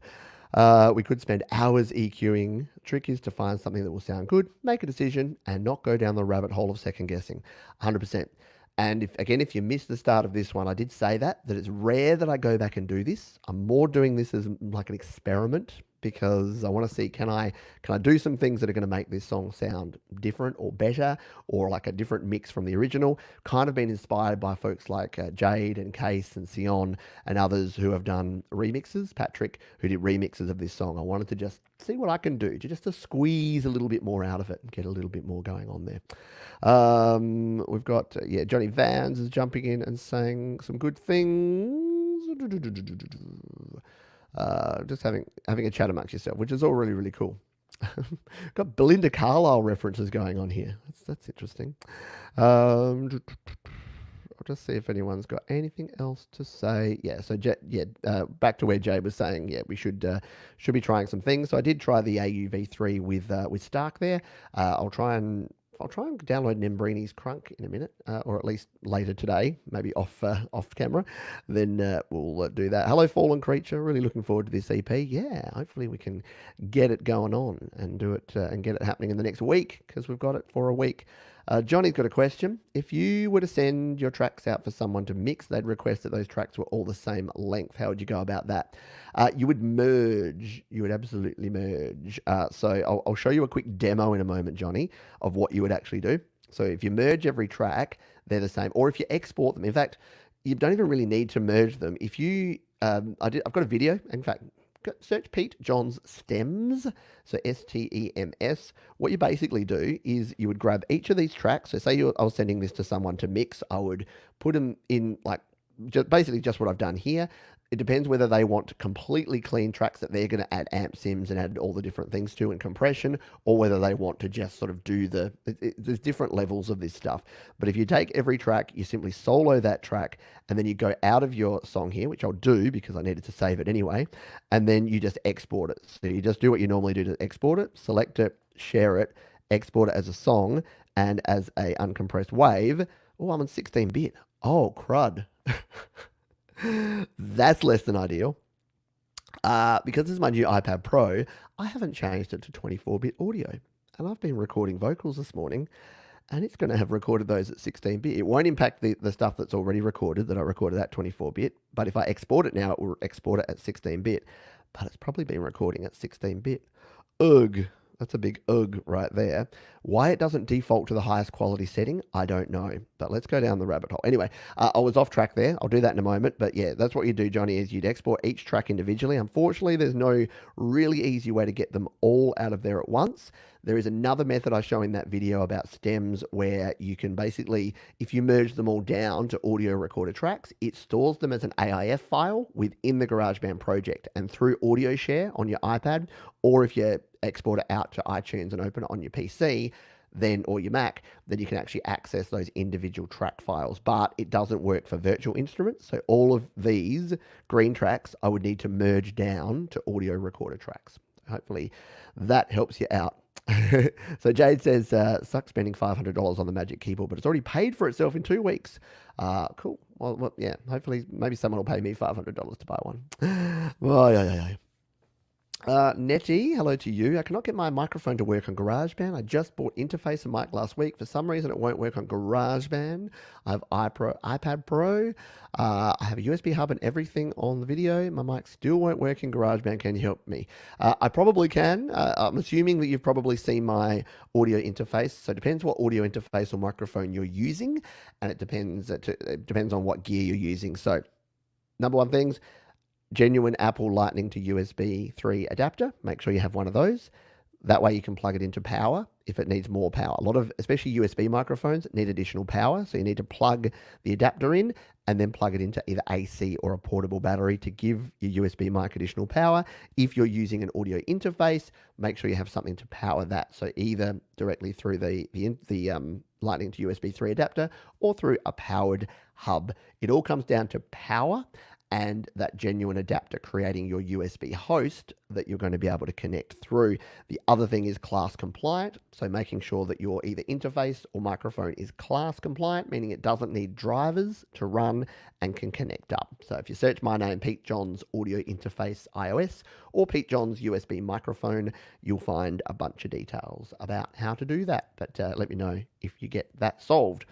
We could spend hours EQing. Trick is to find something that will sound good, make a decision, and not go down the rabbit hole of second guessing. 100%. And if you missed the start of this one, I did say that it's rare that I go back and do this. I'm more doing this as like an experiment, because I want to see, can I do some things that are going to make this song sound different or better, or like a different mix from the original. Kind of been inspired by folks like Jade and Case and Sion and others who have done remixes. Patrick, who did remixes of this song. I wanted to just see what I can do to squeeze a little bit more out of it and get a little bit more going on there. We've got, Johnny Vans is jumping in and saying some good things. Just having a chat amongst yourself, which is all really, really cool. Got Belinda Carlisle references going on here. That's interesting. All I'll just see if anyone's got anything else to say. Yeah, so back to where Jay was saying, yeah, we should be trying some things. So I did try the AUV3 with Stark there. I'll try and download Nembrini's Crunk in a minute, or at least later today, maybe off camera. Then we'll do that. Hello, Fallen Creature. Really looking forward to this EP. Yeah, hopefully we can get it going on and do it and get it happening in the next week because we've got it for a week. Johnny's got a question. If you were to send your tracks out for someone to mix, they'd request that those tracks were all the same length. How would you go about that? You would merge. You would absolutely merge. So I'll show you a quick demo in a moment, Johnny, of what you would actually do. So if you merge every track, they're the same. Or if you export them, in fact, you don't even really need to merge them. If you, I've got a video. In fact, search Pete Johns Stems, so STEMS. What you basically do is you would grab each of these tracks. So say I was sending this to someone to mix, I would put them in like basically just what I've done here. It depends whether they want completely clean tracks that they're going to add amp sims and add all the different things to and compression, or whether they want to just sort of do there's different levels of this stuff. But if you take every track, you simply solo that track, and then you go out of your song here, which I'll do because I needed to save it anyway, and then you just export it. So you just do what you normally do to export it, select it, share it, export it as a song and as a uncompressed wave. Oh, I'm on 16-bit. Oh, crud. That's less than ideal. Because this is my new iPad Pro, I haven't changed it to 24-bit audio. And I've been recording vocals this morning, and it's going to have recorded those at 16-bit. It won't impact the stuff that's already recorded that I recorded at 24-bit. But if I export it now, it will export it at 16-bit. But it's probably been recording at 16-bit. Ugh. That's a big ugh right there. Why it doesn't default to the highest quality setting, I don't know. But let's go down the rabbit hole. Anyway, I was off track there. I'll do that in a moment. But yeah, that's what you do, Johnny, is you'd export each track individually. Unfortunately, there's no really easy way to get them all out of there at once. There is another method I show in that video about stems where you can basically, if you merge them all down to audio recorder tracks, it stores them as an AIF file within the GarageBand project. And through Audio Share on your iPad, or if you export it out to iTunes and open it on your PC, then or your Mac, then you can actually access those individual track files. But it doesn't work for virtual instruments. So all of these green tracks, I would need to merge down to audio recorder tracks. Hopefully that helps you out. So Jade says, sucks spending $500 on the Magic Keyboard, but it's already paid for itself in 2 weeks. Cool. Well, yeah, hopefully maybe someone will pay me $500 to buy one. Oh, yeah. Nettie, hello to you. I cannot get my microphone to work on GarageBand. I just bought interface and mic last week. For some reason, it won't work on GarageBand. I have iPad Pro. I have a USB hub and everything on the video. My mic still won't work in GarageBand. Can you help me? I probably can. I'm assuming that you've probably seen my audio interface. So it depends what audio interface or microphone you're using, and it depends on what gear you're using. So number one things, genuine Apple Lightning to USB 3 adapter. Make sure you have one of those. That way you can plug it into power if it needs more power. A lot of, especially USB microphones, need additional power. So you need to plug the adapter in and then plug it into either AC or a portable battery to give your USB mic additional power. If you're using an audio interface, make sure you have something to power that. So either directly through the Lightning to USB 3 adapter or through a powered hub. It all comes down to power and that genuine adapter, creating your USB host that you're going to be able to connect through. The other thing is class compliant, so making sure that your either interface or microphone is class compliant, meaning it doesn't need drivers to run and can connect up. So if you search my name, Pete Johns Audio Interface iOS, or Pete Johns USB microphone, you'll find a bunch of details about how to do that. But let me know if you get that solved.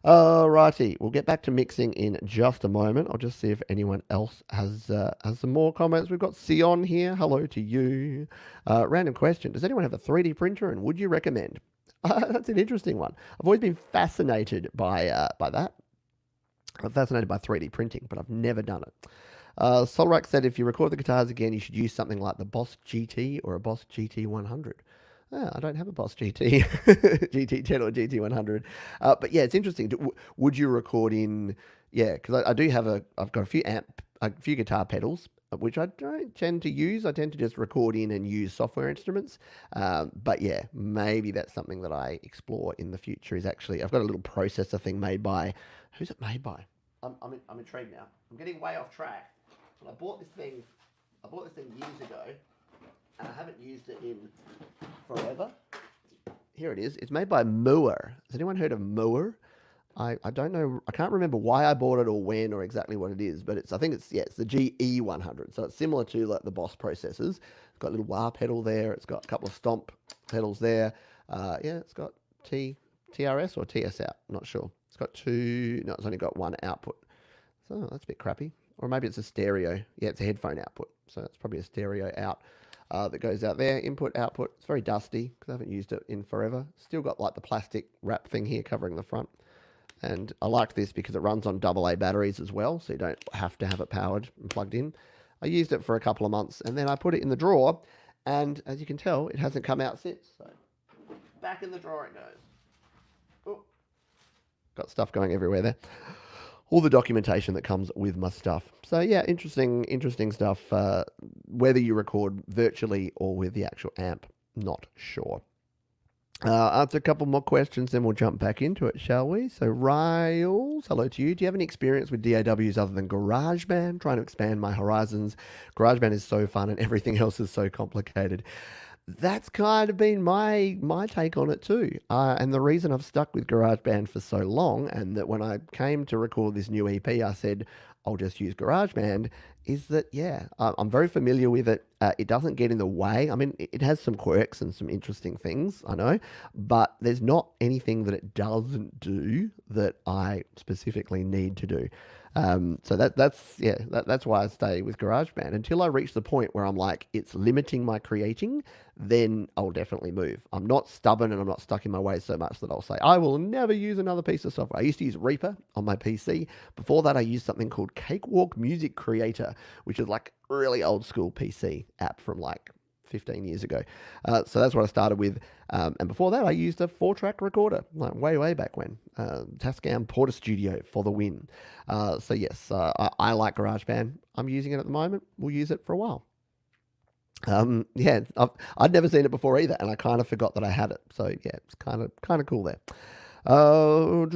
Righty, we'll get back to mixing in just a moment. I'll just see if anyone else has some more comments. We've got Sion here. Hello to you. Random question. Does anyone have a 3D printer and would you recommend? That's an interesting one. I've always been fascinated by that. I'm fascinated by 3D printing, but I've never done it. Solrak said if you record the guitars again, you should use something like the Boss GT or a Boss GT 100. I don't have a Boss GT, GT10 or GT100. But yeah, it's interesting. Would you record in, yeah, because I do have I've got a few guitar pedals which I don't tend to use. I tend to just record in and use software instruments. But yeah, maybe that's something that I explore in the future. Is actually I've got a little processor thing made by who's it made by? I'm intrigued now. I'm getting way off track. And I bought this thing. I bought this thing years ago, and I haven't used it in forever. Here it is. It's made by Moore. Has anyone heard of Moore? I don't know. I can't remember why I bought it or when or exactly what it is, but I think it's the GE100. So it's similar to like the Boss processors. It's got a little wah pedal there. It's got a couple of stomp pedals there. Yeah, it's got TRS or TS out. I'm not sure. It's got two. No, it's only got one output. So that's a bit crappy. Or maybe it's a stereo. Yeah, it's a headphone output. So it's probably a stereo out that goes out there. Input, output. It's very dusty because I haven't used it in forever. Still got like the plastic wrap thing here covering the front. And I like this because it runs on AA batteries as well, so you don't have to have it powered and plugged in. I used it for a couple of months, and then I put it in the drawer, and as you can tell, it hasn't come out since. So back in the drawer it goes. Oh, got stuff going everywhere there. All the documentation that comes with my stuff. So yeah, interesting stuff. Whether you record virtually or with the actual amp, not sure. Answer a couple more questions, then we'll jump back into it, shall we? So, Riles, hello to you. Do you have any experience with DAWs other than GarageBand? Trying to expand my horizons. GarageBand is so fun and everything else is so complicated. That's kind of been my take on it too. And the reason I've stuck with GarageBand for so long, and that when I came to record this new EP, I said, I'll just use GarageBand, is that, yeah, I'm very familiar with it. It doesn't get in the way. I mean, it has some quirks and some interesting things, I know, but there's not anything that it doesn't do that I specifically need to do. So that's why I stay with GarageBand until I reach the point where I'm like, it's limiting my creating, then I'll definitely move. I'm not stubborn and I'm not stuck in my ways so much that I'll say, I will never use another piece of software. I used to use Reaper on my PC. Before that, I used something called Cakewalk Music Creator, which is like really old school PC app from like 15 years ago. So that's what I started with. And before that, I used a 4-track recorder, like way back when. Tascam Porta Studio for the win. So yes, I like GarageBand. I'm using it at the moment. We'll use it for a while. Yeah, I'd never seen it before either, and I kind of forgot that I had it. So yeah, it's kind of cool there. I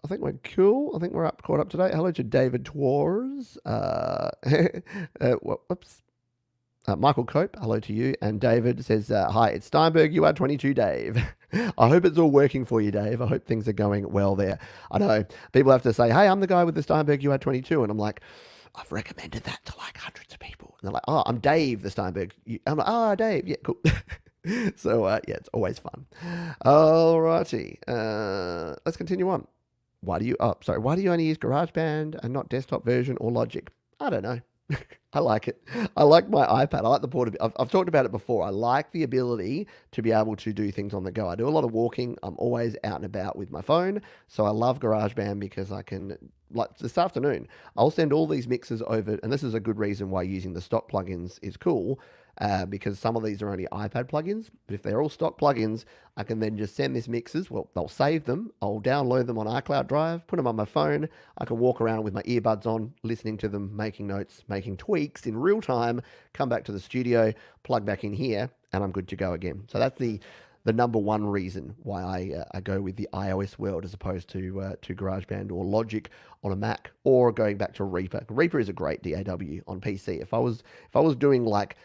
think we're cool. I think we're caught up today. Hello to David Tors. Whoops. Michael Cope, hello to you. And David says, hi, it's Steinberg. You are 22, Dave. I hope it's all working for you, Dave. I hope things are going well there. I know people have to say, hey, I'm the guy with the Steinberg. You are 22. And I'm like, I've recommended that to like hundreds of people. And they're like, oh, I'm Dave, the Steinberg. I'm like, oh, Dave. Yeah, cool. So, yeah, it's always fun. All righty. Let's continue on. Why do you only use GarageBand and not desktop version or Logic? I don't know. I like it. I like my iPad. I like the portability. I've talked about it before. I like the ability to be able to do things on the go. I do a lot of walking. I'm always out and about with my phone. So I love GarageBand because I can, like this afternoon, I'll send all these mixes over. And this is a good reason why using the stock plugins is cool. Because some of these are only iPad plugins. But if they're all stock plugins, I can then just send these mixes. Well, they'll save them. I'll download them on iCloud Drive, put them on my phone. I can walk around with my earbuds on, listening to them, making notes, making tweaks in real time, come back to the studio, plug back in here, and I'm good to go again. So that's the number one reason why I go with the iOS world as opposed to GarageBand or Logic on a Mac, or going back to Reaper. Reaper is a great DAW on PC. If I was doing like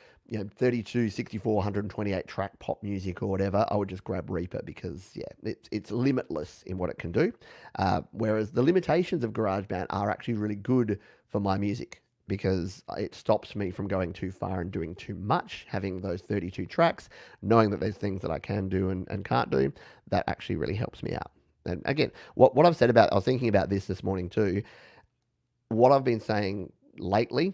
32, 64, 128 track pop music or whatever, I would just grab Reaper because, yeah, it's limitless in what it can do. Whereas the limitations of GarageBand are actually really good for my music because it stops me from going too far and doing too much, having those 32 tracks, knowing that there's things that I can do and can't do. That actually really helps me out. And again, what I've said about, I was thinking about this morning too, what I've been saying lately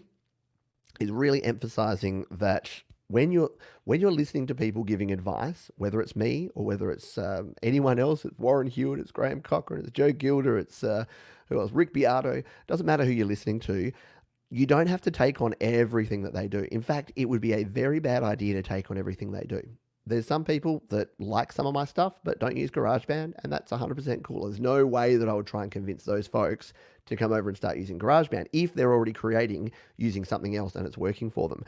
is really emphasizing that when you're listening to people giving advice, whether it's me or whether it's anyone else, it's Warren Hewitt, it's Graham Cochran, it's Joe Gilder, it's who else, Rick Beato, doesn't matter who you're listening to, you don't have to take on everything that they do. In fact, it would be a very bad idea to take on everything they do. There's some people that like some of my stuff but don't use GarageBand, and that's 100% cool. There's no way that I would try and convince those folks to come over and start using GarageBand if they're already creating using something else and it's working for them.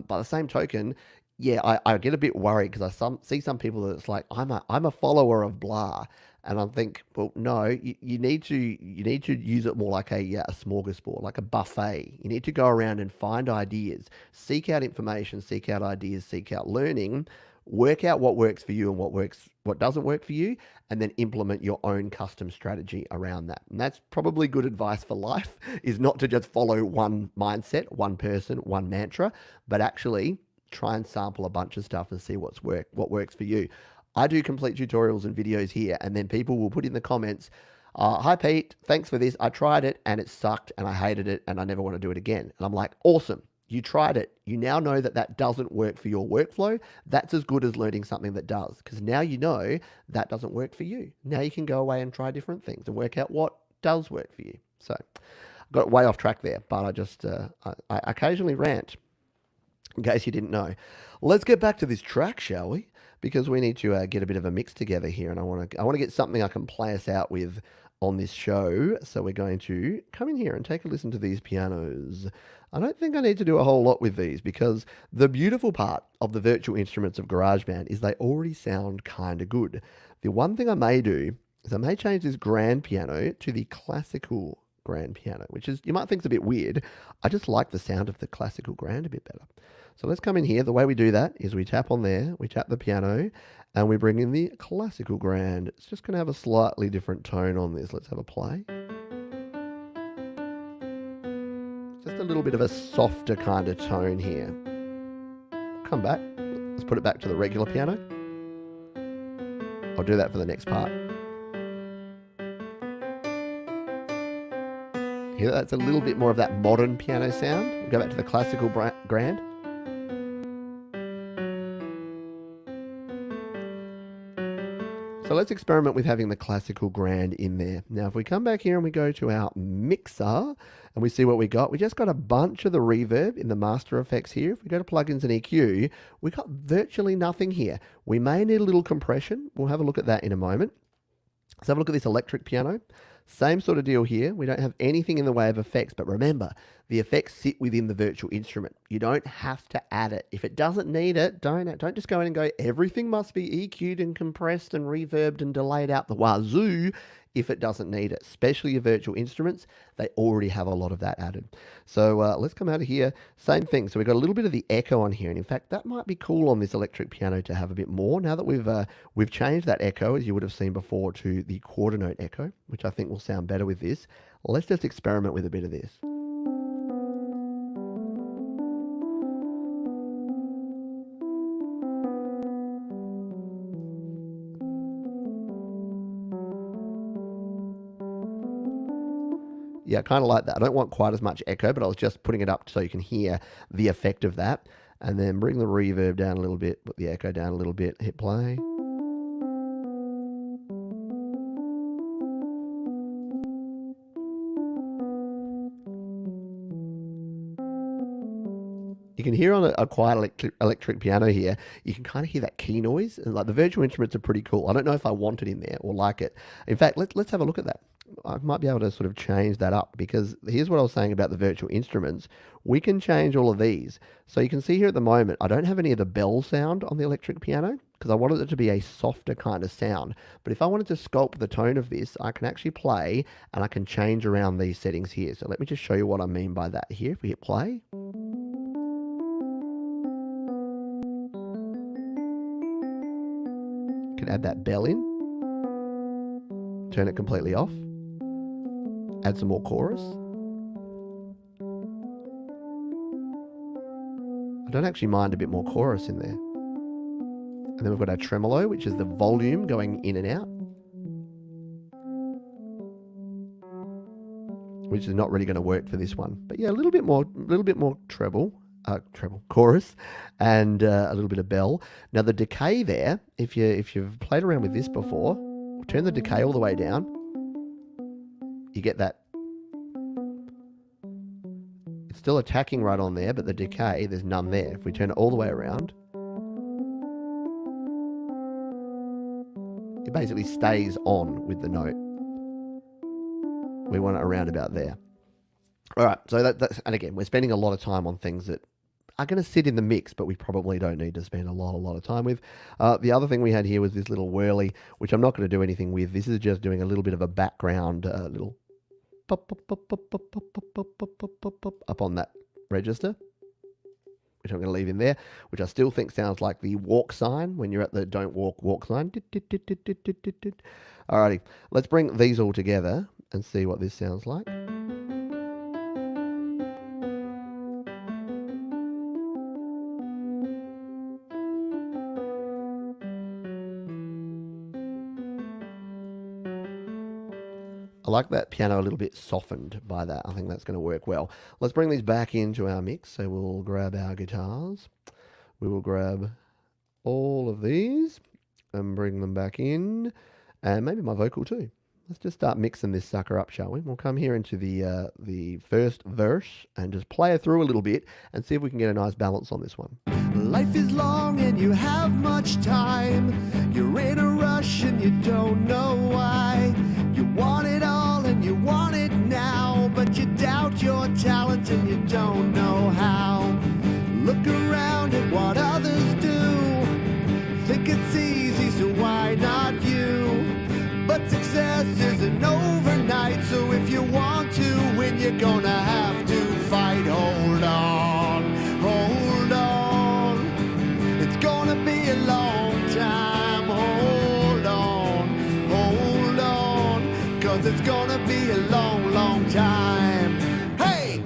By the same token, yeah, I get a bit worried because see some people that it's like I'm a follower of blah, and I think, well, no, you need to use it more like a smorgasbord, like a buffet. You need to go around and find ideas, seek out information, seek out ideas, seek out learning, work out what works for you and what doesn't work for you, and then implement your own custom strategy around that. And that's probably good advice for life, is not to just follow one mindset, one person, one mantra, but actually try and sample a bunch of stuff and see what works for you. I do complete tutorials and videos here, and then people will put in the comments, hi Pete, thanks for this. I tried it and it sucked and I hated it and I never want to do it again. And I'm like, awesome. You tried it. You now know that that doesn't work for your workflow. That's as good as learning something that does, because now you know that doesn't work for you. Now you can go away and try different things and work out what does work for you. So I got way off track there, but I occasionally rant, in case you didn't know. Let's get back to this track, shall we? Because we need to get a bit of a mix together here, and I want to get something I can play us out with on this show. So we're going to come in here and take a listen to these pianos. I don't think I need to do a whole lot with these, because the beautiful part of the virtual instruments of GarageBand is they already sound kind of good. The one thing I may do is I may change this grand piano to the classical grand piano, which is, you might think is a bit weird. I just like the sound of the classical grand a bit better. So let's come in here. The way we do that is we tap on there, we tap the piano, and we bring in the classical grand. It's just going to have a slightly different tone on this. Let's have a play. Just a little bit of a softer kind of tone here. Come back. Let's put it back to the regular piano. I'll do that for the next part. Here, that's a little bit more of that modern piano sound. We'll go back to the classical grand. So let's experiment with having the classical grand in there. Now, if we come back here and we go to our mixer and we see what we just got a bunch of the reverb in the master effects here. If we go to plugins and EQ, we got virtually nothing here. We may need a little compression. We'll have a look at that in a moment. Let's have a look at this electric piano. Same sort of deal here. We don't have anything in the way of effects, but remember, the effects sit within the virtual instrument. You don't have to add it. If it doesn't need it, don't just go in and go, everything must be EQ'd and compressed and reverbed and delayed out the wazoo if it doesn't need it. Especially your virtual instruments, they already have a lot of that added. So let's come out of here. Same thing. So we've got a little bit of the echo on here. And in fact, that might be cool on this electric piano to have a bit more. Now that we've changed that echo, as you would have seen before, to the quarter note echo, which I think will sound better with this. Let's just experiment with a bit of this. Yeah, I kind of like that. I don't want quite as much echo, but I was just putting it up so you can hear the effect of that. And then bring the reverb down a little bit, put the echo down a little bit, hit play. You can hear on a quiet electric piano here, you can kind of hear that key noise. And like, the virtual instruments are pretty cool. I don't know if I want it in there or like it. In fact, let's have a look at that. I might be able to sort of change that up, because here's what I was saying about the virtual instruments. We can change all of these. So you can see here at the moment, I don't have any of the bell sound on the electric piano because I wanted it to be a softer kind of sound. But if I wanted to sculpt the tone of this, I can actually play and I can change around these settings here. So let me just show you what I mean by that here. If we hit play. You can add that bell in, turn it completely off. Add some more chorus. I don't actually mind a bit more chorus in there. And then we've got our tremolo, which is the volume going in and out, which is not really going to work for this one. But yeah, a little bit more treble, chorus, and a little bit of bell. Now the decay there, if you've played around with this before, turn the decay all the way down. You get that. It's still attacking right on there, but the decay, there's none there. If we turn it all the way around, it basically stays on with the note. We want it around about there. All right, so that's, and again, we're spending a lot of time on things that are going to sit in the mix, but we probably don't need to spend a lot of time with. The other thing we had here was this little whirly, which I'm not going to do anything with. This is just doing a little bit of a background, little pop, pop, pop, pop, pop, pop, pop, pop, pop, pop, pop, pop, up on that register, which I'm going to leave in there, which I still think sounds like the walk sign when you're at the don't walk sign. Alrighty, let's bring these all together and see what this sounds like. I like that piano a little bit softened by that. I think that's going to work well. Let's bring these back into our mix. So we'll grab our guitars. We will grab all of these and bring them back in. And maybe my vocal too. Let's just start mixing this sucker up, shall we? We'll come here into the first verse and just play it through a little bit and see if we can get a nice balance on this one. Life is long and you have much time. You're in a rush and you don't know why. You want it all and you want it now, but you doubt your talent and you don't know how. Look around at what others do. Think it's easy, so why not you? But success isn't overnight, so if you want to win, you're gonna have to fight. Hold on, hold on. It's gonna be a long time. Hold on, 'cause it's gonna be a long time. Hey!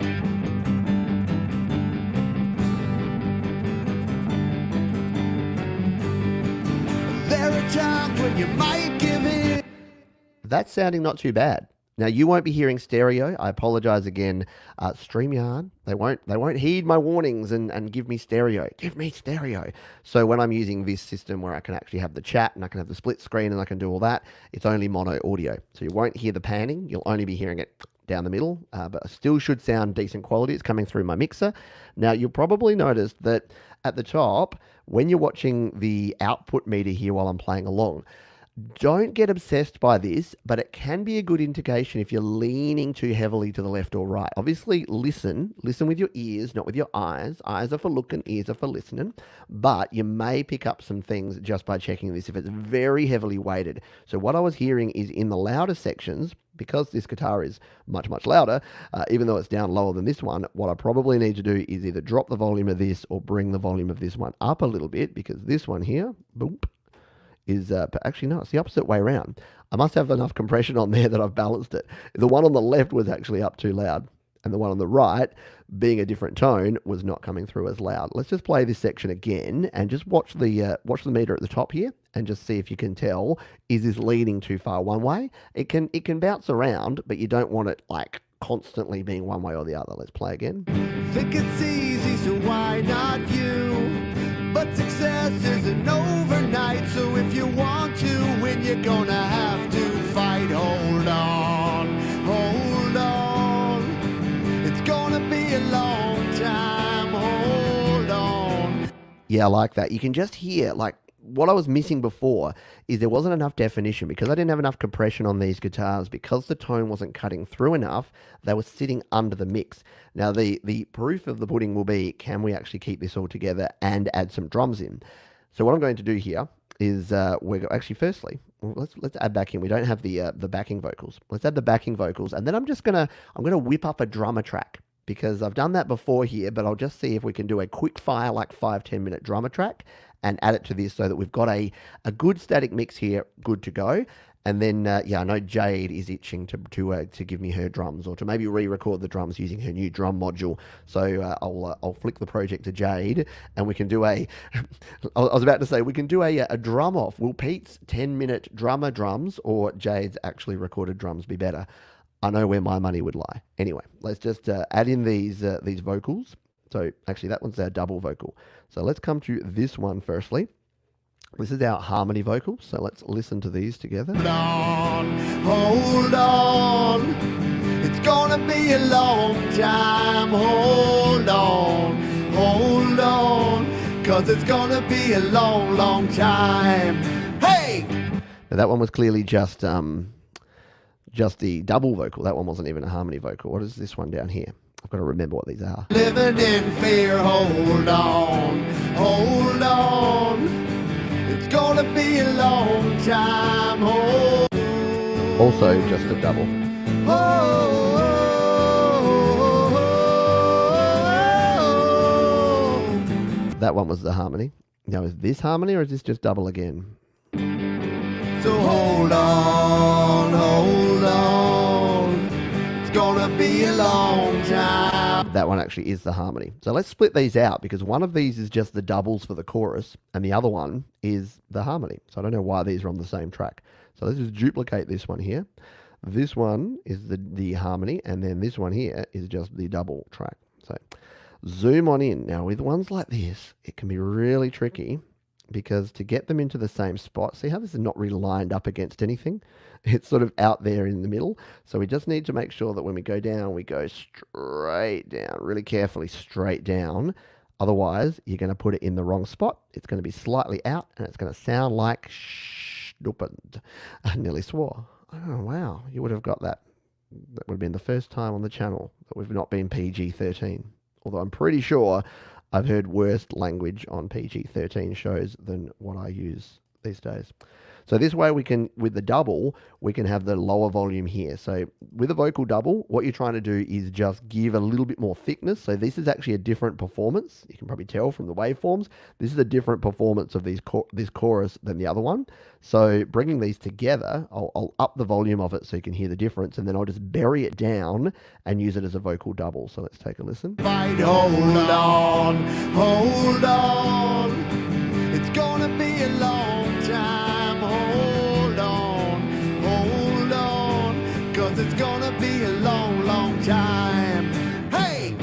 There are times when you might give in. That's sounding not too bad. Now, you won't be hearing stereo. I apologize again. StreamYard, they won't heed my warnings and give me stereo. Give me stereo. So when I'm using this system where I can actually have the chat and I can have the split screen and I can do all that, it's only mono audio. So you won't hear the panning. You'll only be hearing it down the middle, but it still should sound decent quality. It's coming through my mixer. Now, you'll probably notice that at the top, when you're watching the output meter here while I'm playing along, don't get obsessed by this, but it can be a good indication if you're leaning too heavily to the left or right. Obviously, listen with your ears, not with your eyes. Eyes are for looking, ears are for listening. But you may pick up some things just by checking this if it's very heavily weighted. So what I was hearing is in the louder sections, because this guitar is much louder, even though it's down lower than this one, what I probably need to do is either drop the volume of this or bring the volume of this one up a little bit, because this one here, boom, is, actually no, it's the opposite way around. I must have enough compression on there that I've balanced it. The one on the left was actually up too loud, and the one on the right, being a different tone, was not coming through as loud. Let's just play this section again and just watch the meter at the top here and just see if you can tell, is this leaning too far one way? It can bounce around, but you don't want it like constantly being one way or the other. Let's play again. Think it's easy, so why not you? But success isn't overnight, so if you want to win, you're gonna have to fight. Hold on, hold on. It's gonna be a long time. Hold on. Yeah, I like that. You can just hear, like, what I was missing before is there wasn't enough definition because I didn't have enough compression on these guitars, because the tone wasn't cutting through enough. They were sitting under the mix. Now, the proof of the pudding will be, can we actually keep this all together and add some drums in? So what I'm going to do here is actually, firstly, let's add back in. We don't have the backing vocals. Let's add the backing vocals, and then I'm gonna whip up a drummer track, because I've done that before here, but I'll just see if we can do a quick fire, like 5-10 minute drummer track and add it to this so that we've got a good static mix here, good to go. And then, yeah, I know Jade is itching to give me her drums, or to maybe re-record the drums using her new drum module. So I'll flick the project to Jade, and we can do I was about to say, we can do a drum off. Will Pete's 10-minute drummer drums or Jade's actually recorded drums be better? I know where my money would lie. Anyway, let's just add in these vocals. So actually, that one's our double vocal. So let's come to this one firstly. This is our harmony vocals. So let's listen to these together. Hold on. It's gonna be a long time. Hold on, 'cause it's gonna be a long time. Hey! Now that one was clearly just the double vocal. That one wasn't even a harmony vocal. What is this one down here? I've got to remember what these are. Living in fear, hold on, hold on. It's gonna be a long time, hold on. Also just a double. That one was the harmony. Now is this harmony or is this just double again? So hold on, hold on. It's gonna be a long time. That one actually is the harmony. So let's split these out because one of these is just the doubles for the chorus and the other one is the harmony. So I don't know why these are on the same track. So let's just duplicate this one here. This one is the harmony and then this one here is just the double track. So zoom on in. Now with ones like this, it can be really tricky because to get them into the same spot, see how this is not really lined up against anything? It's sort of out there in the middle. So we just need to make sure that when we go down, we go straight down, really carefully straight down. Otherwise, you're going to put it in the wrong spot. It's going to be slightly out and it's going to sound like stupid. I nearly swore. Oh, wow. You would have got that. That would have been the first time on the channel that we've not been PG-13. Although I'm pretty sure I've heard worse language on PG-13 shows than what I use these days. So this way we can, with the double, we can have the lower volume here. So with a vocal double, what you're trying to do is just give a little bit more thickness. So this is actually a different performance. You can probably tell from the waveforms. This is a different performance of this chorus than the other one. So bringing these together, I'll up the volume of it so you can hear the difference, and then I'll just bury it down and use it as a vocal double. So let's take a listen. Fight, hold on, hold on. It's gonna be a long time. Hold on, 'cause it's gonna be a long, long time. Hey!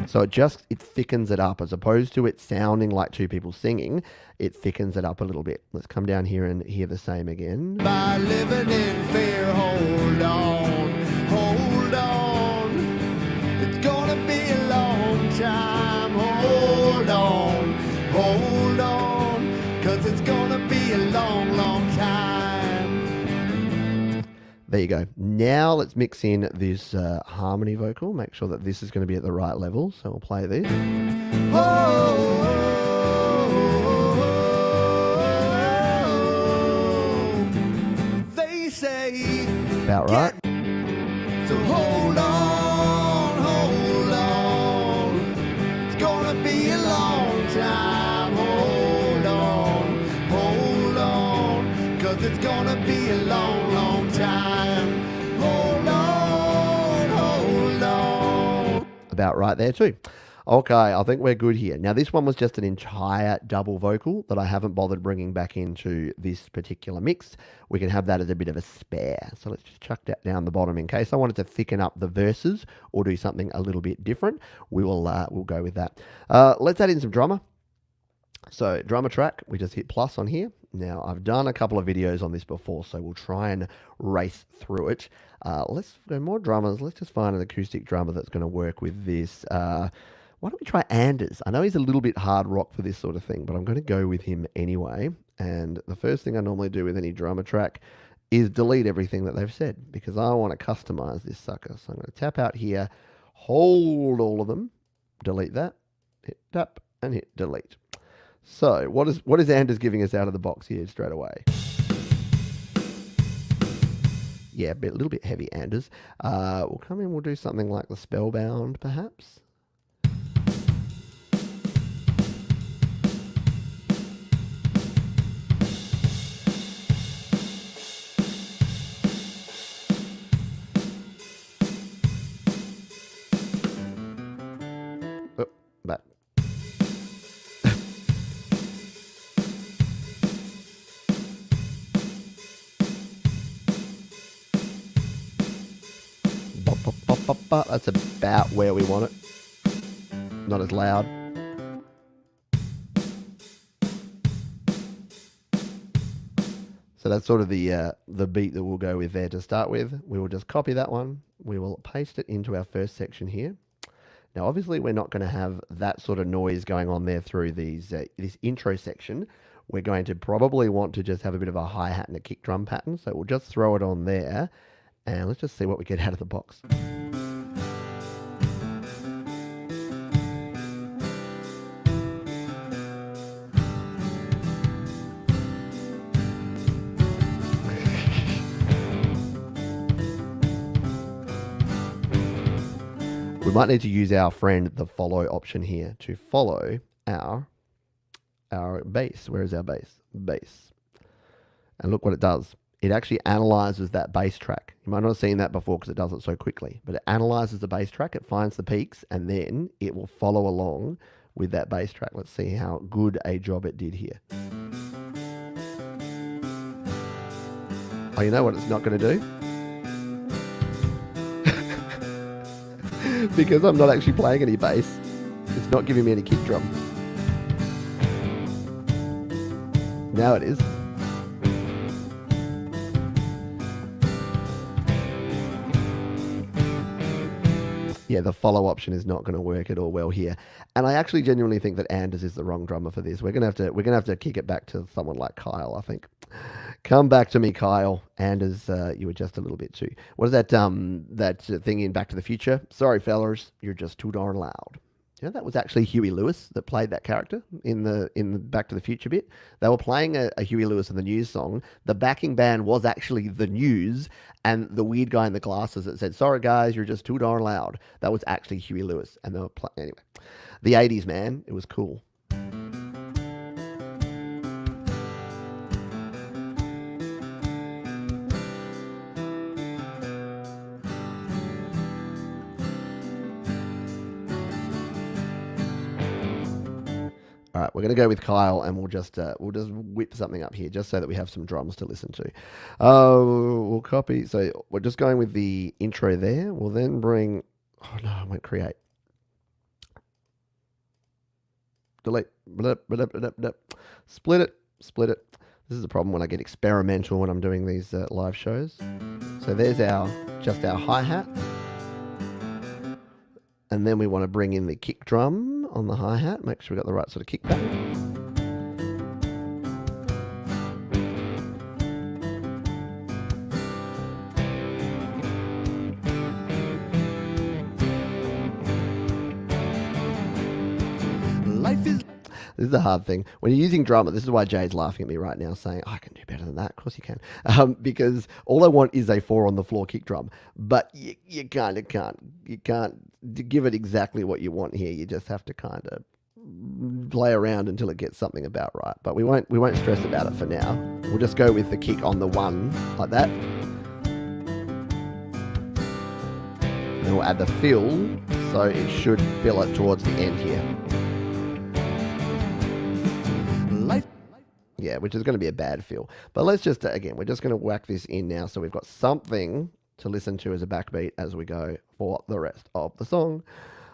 So it thickens it up as opposed to it sounding like two people singing. It thickens it up a little bit. Let's come down here and hear the same again. By living in fear, hold on, hold on. It's gonna be a long time. Hold on, 'cause it's gonna be a long, long time. There you go. Now let's mix in this harmony vocal. Make sure that this is going to be at the right level. So we'll play this. They say About right. so hold on, hold on. It's gonna be a long time. Hold on, 'cause it's gonna be a long, long time. Hold on. About right there too. Okay, I think we're good here. Now this one was just an entire double vocal that I haven't bothered bringing back into this particular mix. We can have that as a bit of a spare. So let's just chuck that down the bottom in case I wanted to thicken up the verses or do something a little bit different. We'll go with that. Let's add in some drummer. So drummer track, we just hit plus on here. Now I've done a couple of videos on this before, so we'll try and race through it. Let's go more drummers. Let's just find an acoustic drummer that's going to work with this. Why don't we try Anders? I know he's a little bit hard rock for this sort of thing, but I'm going to go with him anyway. And the first thing I normally do with any drummer track is delete everything that they've said because I want to customize this sucker. So I'm going to tap out here, hold all of them, delete that, hit tap and hit delete. So what is Anders giving us out of the box here straight away? Yeah, a little bit heavy Anders. We'll come in, we'll do something like the Spellbound perhaps. Oh, back. That's about where we want it. Not as loud. So that's sort of the beat that we'll go with there to start with. We will just copy that one. We will paste it into our first section here. Now, obviously, we're not going to have that sort of noise going on there through this intro section. we're going to probably want to just have a bit of a hi-hat and a kick drum pattern. So we'll just throw it on there and let's just see what we get out of the box. We might need to use our friend the follow option here to follow our bass. Where is our bass? Bass. And look what it does. It actually analyzes that bass track. You might not have seen that before because it does it so quickly, but it analyzes the bass track, it finds the peaks, and then it will follow along with that bass track. Let's see how good a job it did here. Oh, you know what it's not going to do? Because I'm not actually playing any bass, it's not giving me any kick drum. Now it is. Yeah, the follow option is not going to work at all well here, and I actually genuinely think that Anders is the wrong drummer for this. We're gonna have to kick it back to someone like Kyle. I think. Come back to me, Kyle. Anders, you were just a little bit too. What is that? That thing in Back to the Future? Sorry, fellas, you're just too darn loud. You know, that was actually Huey Lewis that played that character in the Back to the Future bit. They were playing a Huey Lewis and the News song. The backing band was actually the News, and the weird guy in the glasses that said, "Sorry guys, you're just too darn loud." That was actually Huey Lewis, and they were anyway. The 80s, man, it was cool. All right, we're going to go with Kyle, and we'll just whip something up here, just so that we have some drums to listen to. We'll copy. So we're just going with the intro there. We'll then bring. Oh no, I won't create. Delete. Split it. This is the problem when I get experimental when I'm doing these live shows. So there's our hi-hat. And then we want to bring in the kick drum on the hi-hat. Make sure we've got the right sort of kick pattern. Life is... This is the hard thing. When you're using drummer, this is why Jay's laughing at me right now saying, I can do better than that. Of course you can. Because all I want is a 4 on the floor kick drum. But you kind of can't. You can't give it exactly what you want here. You just have to kind of play around until it gets something about right. But we won't stress about it for now. We'll just go with the kick on the 1 like that. And then we'll add the fill, so it should fill it towards the end here. Yeah, which is going to be a bad feel. But let's just, again, we're just going to whack this in now so we've got something to listen to as a backbeat as we go for the rest of the song.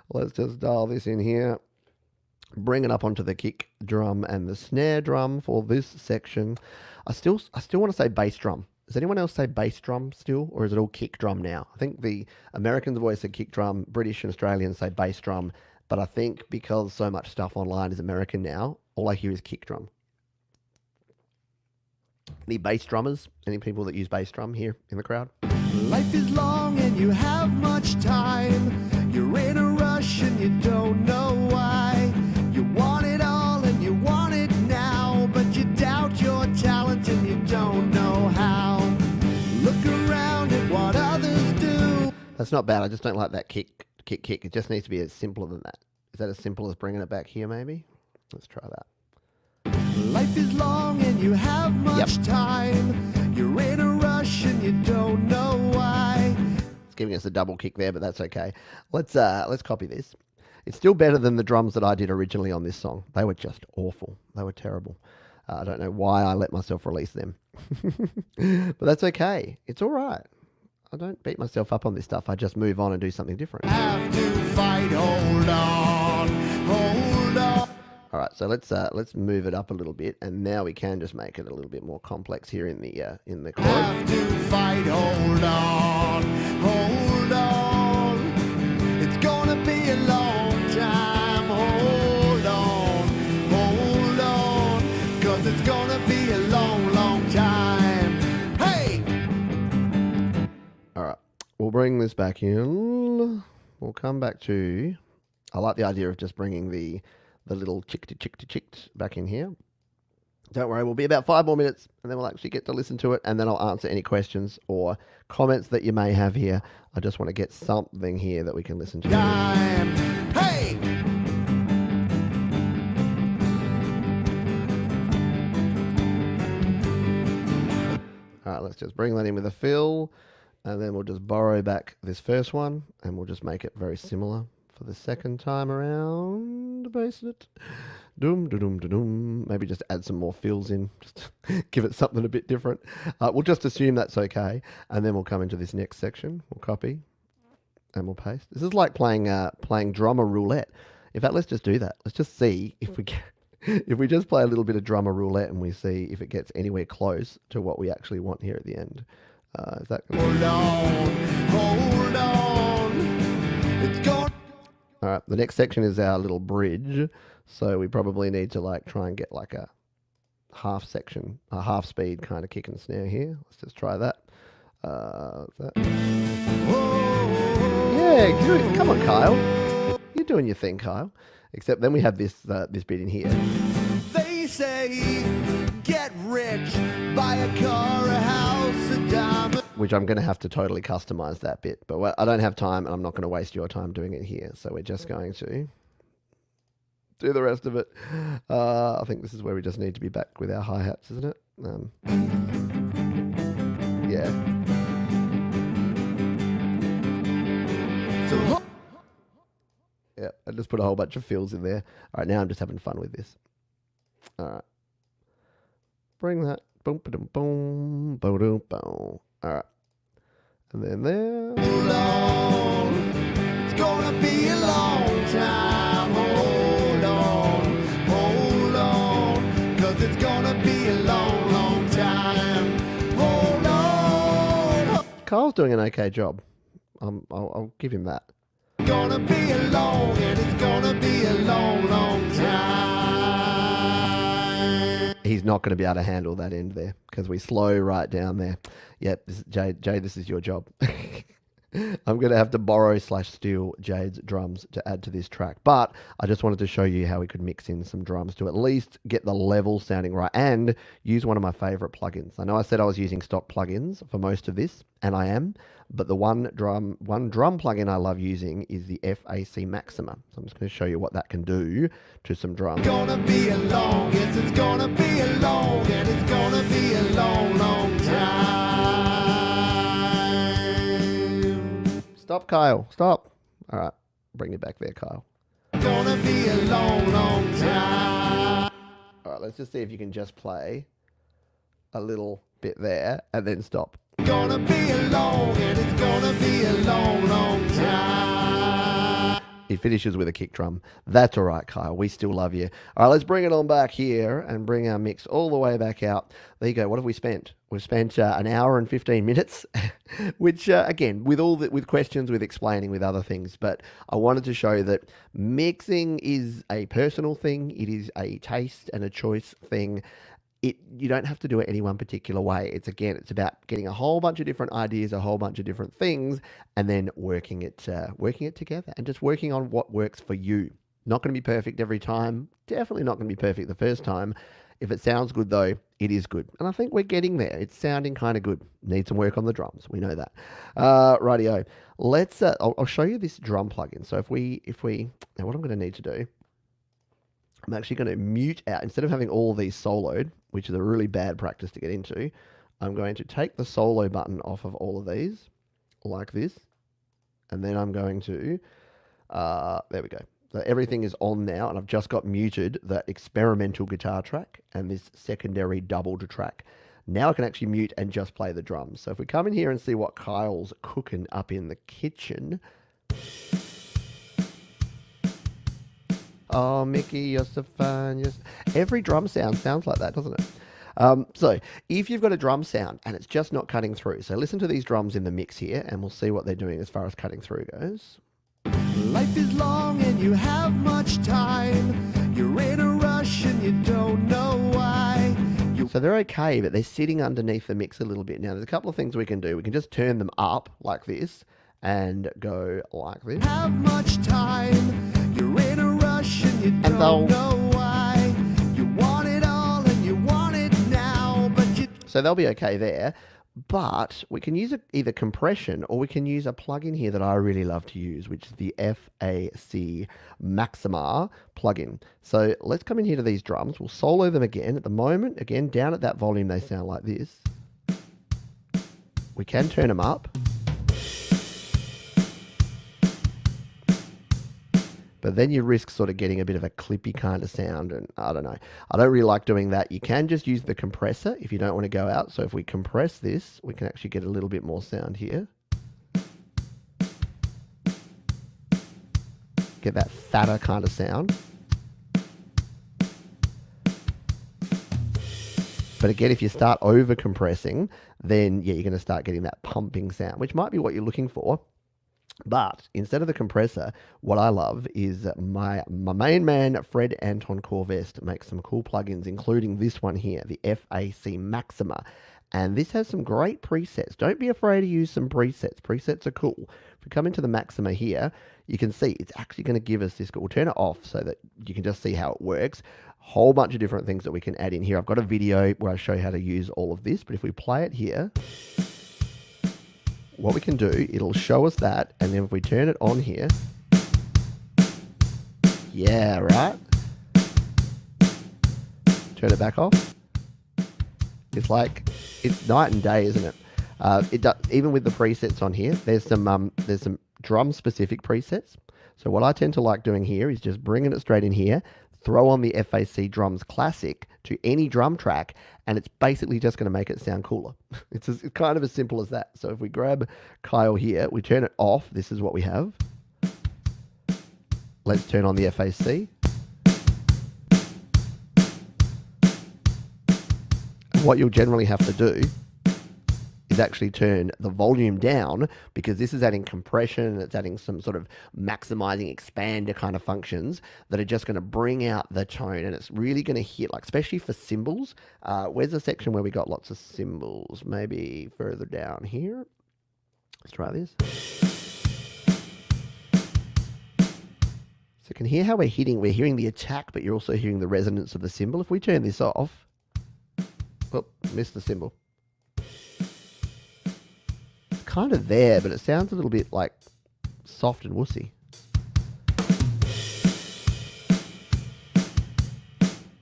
Let's just dial this in here. Bring it up onto the kick drum and the snare drum for this section. I still want to say bass drum. Does anyone else say bass drum still, or is it all kick drum now? I think the Americans have always said kick drum, British and Australians say bass drum, but I think because so much stuff online is American now, all I hear is kick drum. Any bass drummers? Any people that use bass drum here in the crowd? Life is long and you have much time. You're in a rush and you don't know why. You want it all and you want it now, but you doubt your talent and you don't know how. Look around at what others do. That's not bad. I just don't like that kick. It just needs to be simpler than that. Is that as simple as bringing it back here maybe? Let's try that. Life is long and you have much time. You're in a rush and you don't know why. It's giving us a double kick there, but that's okay. Let's copy this. It's still better than the drums that I did originally on this song. They were just awful. They were terrible. I don't know why I let myself release them. But that's okay. It's all right. I don't beat myself up on this stuff. I just move on and do something different. Have to fight, hold on, hold on. All right, so let's move it up a little bit, and now we can just make it a little bit more complex here in the chorus. Have to fight, hold on, hold on. It's gonna be a long time. Hold on, 'cause it's gonna be a long, long time. Hey! All right, we'll bring this back in. We'll come back to, I like the idea of just bringing the little chick back in here. Don't worry, we'll be about 5 more minutes and then we'll actually get to listen to it, and then I'll answer any questions or comments that you may have here. I just want to get something here that we can listen to. Time. Hey! All right, let's just bring that in with a fill, and then we'll just borrow back this first one, and we'll just make it very similar for the second time around. Base it. Doom, doom, doom. Maybe just add some more fills in, just give it something a bit different. We'll just assume that's okay, and then we'll come into this next section. We'll copy, and we'll paste. This is like playing drummer roulette. In fact, let's just do that. Let's just see if we can. If we just play a little bit of drummer roulette and we see if it gets anywhere close to what we actually want here at the end. Is that gonna Hold on. It's gone. All right, the next section is our little bridge. So we probably need to like try and get like a half section, a half speed kind of kick and snare here. Let's just try that. Yeah, good. Come on, Kyle. You're doing your thing, Kyle. Except then we have this this bit in here. They say, get rich, buy a car, a house, a diamond. Which I'm going to have to totally customize that bit. But I don't have time, and I'm not going to waste your time doing it here. So we're just going to do the rest of it. I think this is where we just need to be back with our hi-hats, isn't it? Yeah. So, Yeah, I just put a whole bunch of fills in there. All right, now I'm just having fun with this. All right. Bring that. Boom, ba-dum, boom, boom, boom. All right. And then there. hold on. It's gonna be a long time. Hold on. 'Cause it's gonna be a long, long time. Hold on. Kyle's doing an okay job. I'll give him that. Gonna be a long, and it's gonna be a long, long time. He's not going to be able to handle that end there because we slow right down there. Yep, Jay, this is your job. I'm going to have to borrow/steal Jade's drums to add to this track. But I just wanted to show you how we could mix in some drums to at least get the level sounding right and use one of my favorite plugins. I know I said I was using stock plugins for most of this, and I am. But the one drum plugin I love using is the FAC Maxima. So I'm just going to show you what that can do to some drums. Gonna be a long, yes, it's gonna be a long, and it's gonna be a long, long time. Stop, Kyle. Stop. All right. Bring it back there, Kyle. Gonna be a long, long time. All right. Let's just see if you can just play a little bit there and then stop. Gonna be a long, and it's gonna be a long, long time. It finishes with a kick drum. That's all right, Kyle. We still love you. All right, let's bring it on back here and bring our mix all the way back out. There you go. What have we spent? We've spent an hour and 15 minutes, which, again, with questions, with explaining, with other things. But I wanted to show that mixing is a personal thing. It is a taste and a choice thing. You don't have to do it any one particular way. It's about getting a whole bunch of different ideas, a whole bunch of different things, and then working it together and just working on what works for you. Not going to be perfect every time. Definitely not going to be perfect the first time. If it sounds good though, it is good. And I think we're getting there. It's sounding kind of good. Need some work on the drums. We know that. Rightio. Let's, I'll show you this drum plugin. So if we, now what I'm going to need to do, I'm actually going to mute out, instead of having all these soloed, which is a really bad practice to get into, I'm going to take the solo button off of all of these, like this, and then I'm going to, there we go. So everything is on now, and I've just got muted that experimental guitar track and this secondary doubled track. Now I can actually mute and just play the drums. So if we come in here and see what Kyle's cooking up in the kitchen. Oh, Mickey, you're so fun. Every drum sound sounds like that, doesn't it? So if you've got a drum sound and it's just not cutting through, so listen to these drums in the mix here and we'll see what they're doing as far as cutting through goes. Life is long and you have much time. You're in a rush and you don't know why. So they're okay, but they're sitting underneath the mix a little bit. Now, there's a couple of things we can do. We can just turn them up like this and go like this. Have much time. You're in a rush and you don't know why. You want it all and you want it now, but you... So they'll be okay there. But we can use either compression or we can use a plugin here that I really love to use, which is the FAC Maxima plugin. So let's come in here to these drums. We'll solo them again. At the moment, again, down at that volume, they sound like this. We can turn them up. But then you risk sort of getting a bit of a clippy kind of sound, and I don't know. I don't really like doing that. You can just use the compressor if you don't want to go out. So if we compress this, we can actually get a little bit more sound here. Get that fatter kind of sound. But again, if you start over compressing, then yeah, you're going to start getting that pumping sound, which might be what you're looking for. But instead of the compressor, what I love is my main man, Fred Anton Corvest, makes some cool plugins, including this one here, the FAC Maxima. And this has some great presets. Don't be afraid to use some presets. Presets are cool. If we come into the Maxima here, you can see it's actually going to give us this. We'll turn it off so that you can just see how it works. Whole bunch of different things that we can add in here. I've got a video where I show you how to use all of this. But if we play it here, what we can do, it'll show us that, and then if we turn it on here, yeah, right? Turn it back off. It's like, it's night and day, isn't it? Even with the presets on here, there's some drum specific presets. So what I tend to like doing here is just bringing it straight in here, throw on the FAC Drums Classic to any drum track, and it's basically just going to make it sound cooler. It's kind of as simple as that. So if we grab Kyle here, we turn it off. This is what we have. Let's turn on the FAC. And what you'll generally have to do is actually turn the volume down, because this is adding compression and it's adding some sort of maximizing expander kind of functions that are just going to bring out the tone, and it's really going to hit, like, especially for cymbals. Where's the section where we got lots of cymbals? Maybe further down here. Let's try this. So you can hear how we're hearing the attack, but you're also hearing the resonance of the cymbal. If we turn this off, oh, missed the cymbal. Kind of there, but it sounds a little bit like soft and wussy.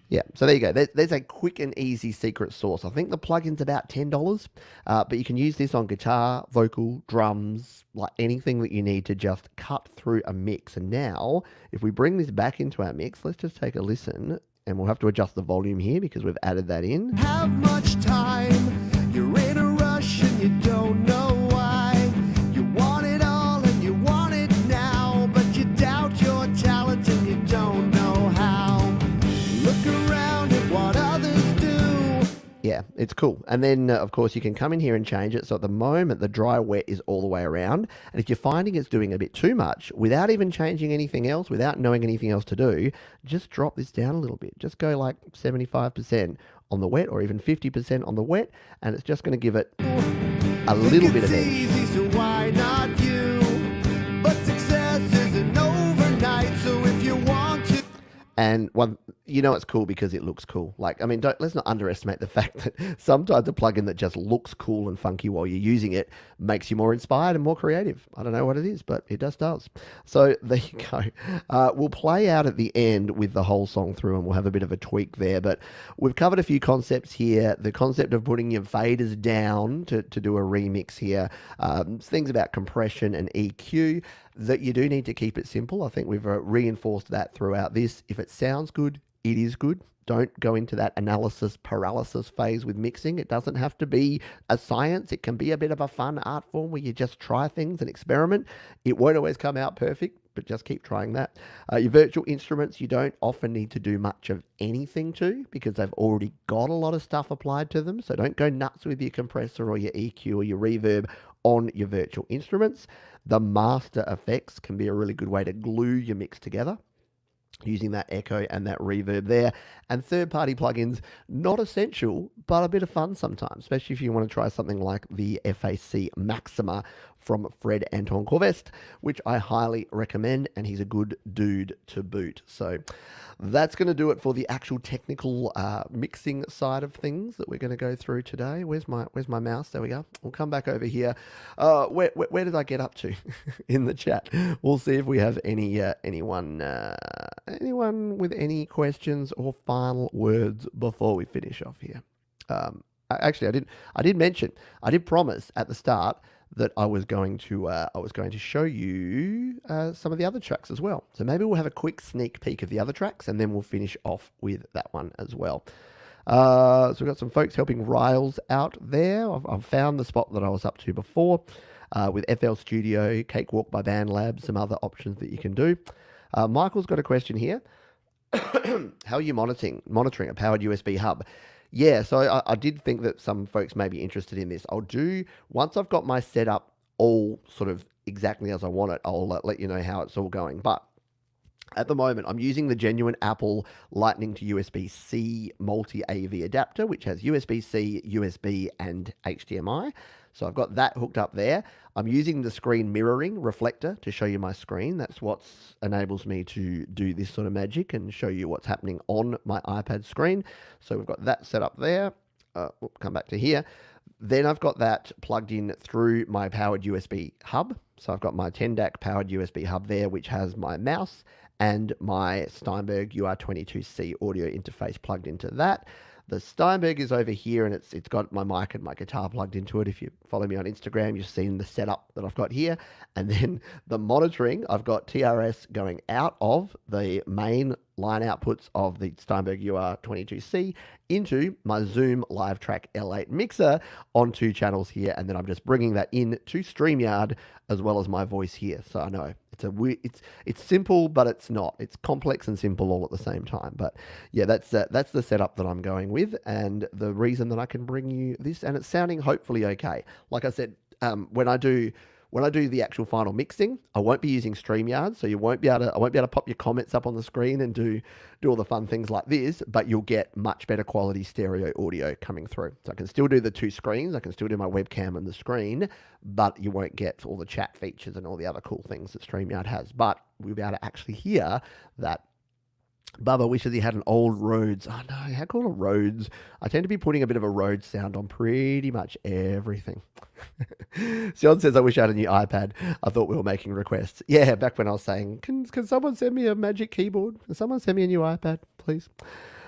Yeah, so there you go. There's a quick and easy secret sauce. I think the plugin's about $10, but you can use this on guitar, vocal, drums, like anything that you need to just cut through a mix. And now, if we bring this back into our mix, let's just take a listen, and we'll have to adjust the volume here because we've added that in. Have much time. You're in a rush and you don't know why. You want it all and you want it now, but you doubt your talent and you don't know how. Look around at what others do. Yeah, it's cool. And then, of course, you can come in here and change it. So at the moment, the dry wet is all the way around. And if you're finding it's doing a bit too much, without even changing anything else, without knowing anything else to do, just drop this down a little bit. Just go like 75% on the wet, or even 50% on the wet, and it's just going to give it a little bit of edge. Easy, so why not you? But success isn't overnight, so if you want to... And one, you know, it's cool because it looks cool. Like, I mean, let's not underestimate the fact that sometimes a plugin that just looks cool and funky while you're using it makes you more inspired and more creative. I don't know what it is, but it just does. So there you go. We'll play out at the end with the whole song through, and we'll have a bit of a tweak there. But we've covered a few concepts here. The concept of putting your faders down to do a remix here. Things about compression and EQ, that you do need to keep it simple. I think we've reinforced that throughout this. If it sounds good, it is good. Don't go into that analysis paralysis phase with mixing. It doesn't have to be a science. It can be a bit of a fun art form where you just try things and experiment. It won't always come out perfect, but just keep trying that. Your virtual instruments, you don't often need to do much of anything to, because they've already got a lot of stuff applied to them. So don't go nuts with your compressor or your EQ or your reverb on your virtual instruments. The master effects can be a really good way to glue your mix together. using that echo and that reverb there. And third-party plugins, not essential, but a bit of fun sometimes, especially if you want to try something like the FAC Maxima from Fred Anton Corvest, which I highly recommend, and he's a good dude to boot. So that's going to do it for the actual technical mixing side of things that we're going to go through today. Where's my mouse? There we go. We'll come back over here. Where did I get up to in the chat? We'll see if we have anyone with any questions or final words before we finish off here. Actually, I did promise at the start that I was going to show you some of the other tracks as well. So maybe we'll have a quick sneak peek of the other tracks, and then we'll finish off with that one as well. So we've got some folks helping Riles out there. I've found the spot that I was up to before with FL Studio, Cakewalk by BandLab, some other options that you can do. Michael's got a question here. How are you monitoring a powered USB hub? Yeah, so I did think that some folks may be interested in this. Once I've got my setup all sort of exactly as I want it, I'll let you know how it's all going. But at the moment, I'm using the genuine Apple Lightning to USB-C multi-AV adapter, which has USB-C, USB, and HDMI. So I've got that hooked up there. I'm using the screen mirroring reflector to show you my screen. That's what enables me to do this sort of magic and show you what's happening on my iPad screen. So we've got that set up there. We'll come back to here. Then I've got that plugged in through my powered USB hub. So I've got my 10DAC powered USB hub there, which has my mouse and my Steinberg UR22C audio interface plugged into that. The Steinberg is over here, and it's got my mic and my guitar plugged into it. If you follow me on Instagram, you've seen the setup that I've got here. And then the monitoring, I've got TRS going out of the main line outputs of the Steinberg UR22C into my Zoom Live Track L8 mixer on 2 channels here, and then I'm just bringing that in to StreamYard as well as my voice here. So I know it's simple, but it's not. It's complex and simple all at the same time. But yeah, that's the setup that I'm going with, and the reason that I can bring you this, and it's sounding hopefully okay. Like I said, when I do the actual final mixing, I won't be using StreamYard, so I won't be able to pop your comments up on the screen and do all the fun things like this, but you'll get much better quality stereo audio coming through. So I can still do the 2 screens, I can still do my webcam and the screen, but you won't get all the chat features and all the other cool things that StreamYard has. But we'll be able to actually hear that. Bubba wishes he had an old Rhodes. Oh no, how cool are Rhodes? I tend to be putting a bit of a Rhodes sound on pretty much everything. John says, I wish I had a new iPad. I thought we were making requests. Yeah, back when I was saying, can someone send me a magic keyboard? Can someone send me a new iPad, please?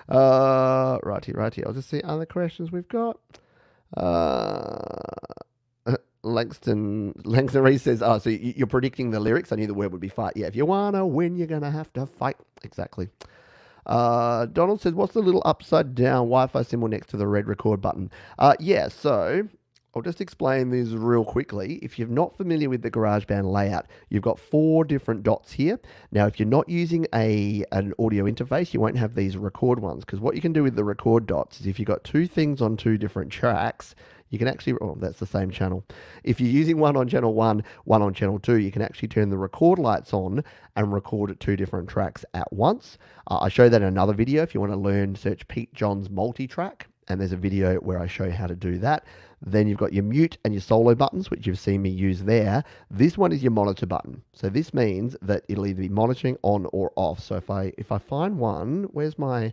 Righty. I'll just see other questions we've got. Langston Reese says, so you're predicting the lyrics. I knew the word would be fight. Yeah, if you want to win, you're going to have to fight. Exactly. Donald says, what's the little upside down Wi-Fi symbol next to the red record button? Yeah, so I'll just explain this real quickly. If you're not familiar with the GarageBand layout, you've got 4 different dots here. Now, if you're not using an audio interface, you won't have these record ones, because what you can do with the record dots is if you've got 2 things on 2 different tracks, you can actually, that's the same channel. If you're using one on channel 1, one on channel 2, you can actually turn the record lights on and record 2 different tracks at once. I show that in another video. If you want to learn, search Pete John's multi-track, and there's a video where I show you how to do that. Then you've got your mute and your solo buttons, which you've seen me use there. This one is your monitor button. So this means that it'll either be monitoring on or off. So if I find one, where's my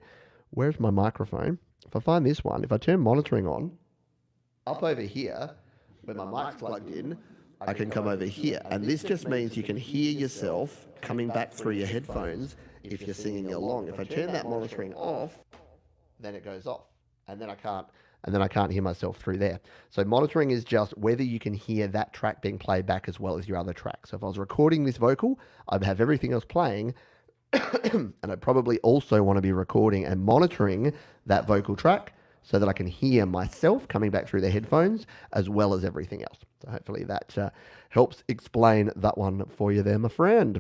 microphone? If I find this one, if I turn monitoring on, up over here, where my mic's plugged in, I can come over here. And this just means you can hear yourself coming back through your headphones if you're singing along. If I turn that monitoring off, then it goes off. And then I can't hear myself through there. So monitoring is just whether you can hear that track being played back as well as your other track. So if I was recording this vocal, I'd have everything else playing, and I'd probably also want to be recording and monitoring that vocal track so that I can hear myself coming back through the headphones as well as everything else. So hopefully that helps explain that one for you there, my friend.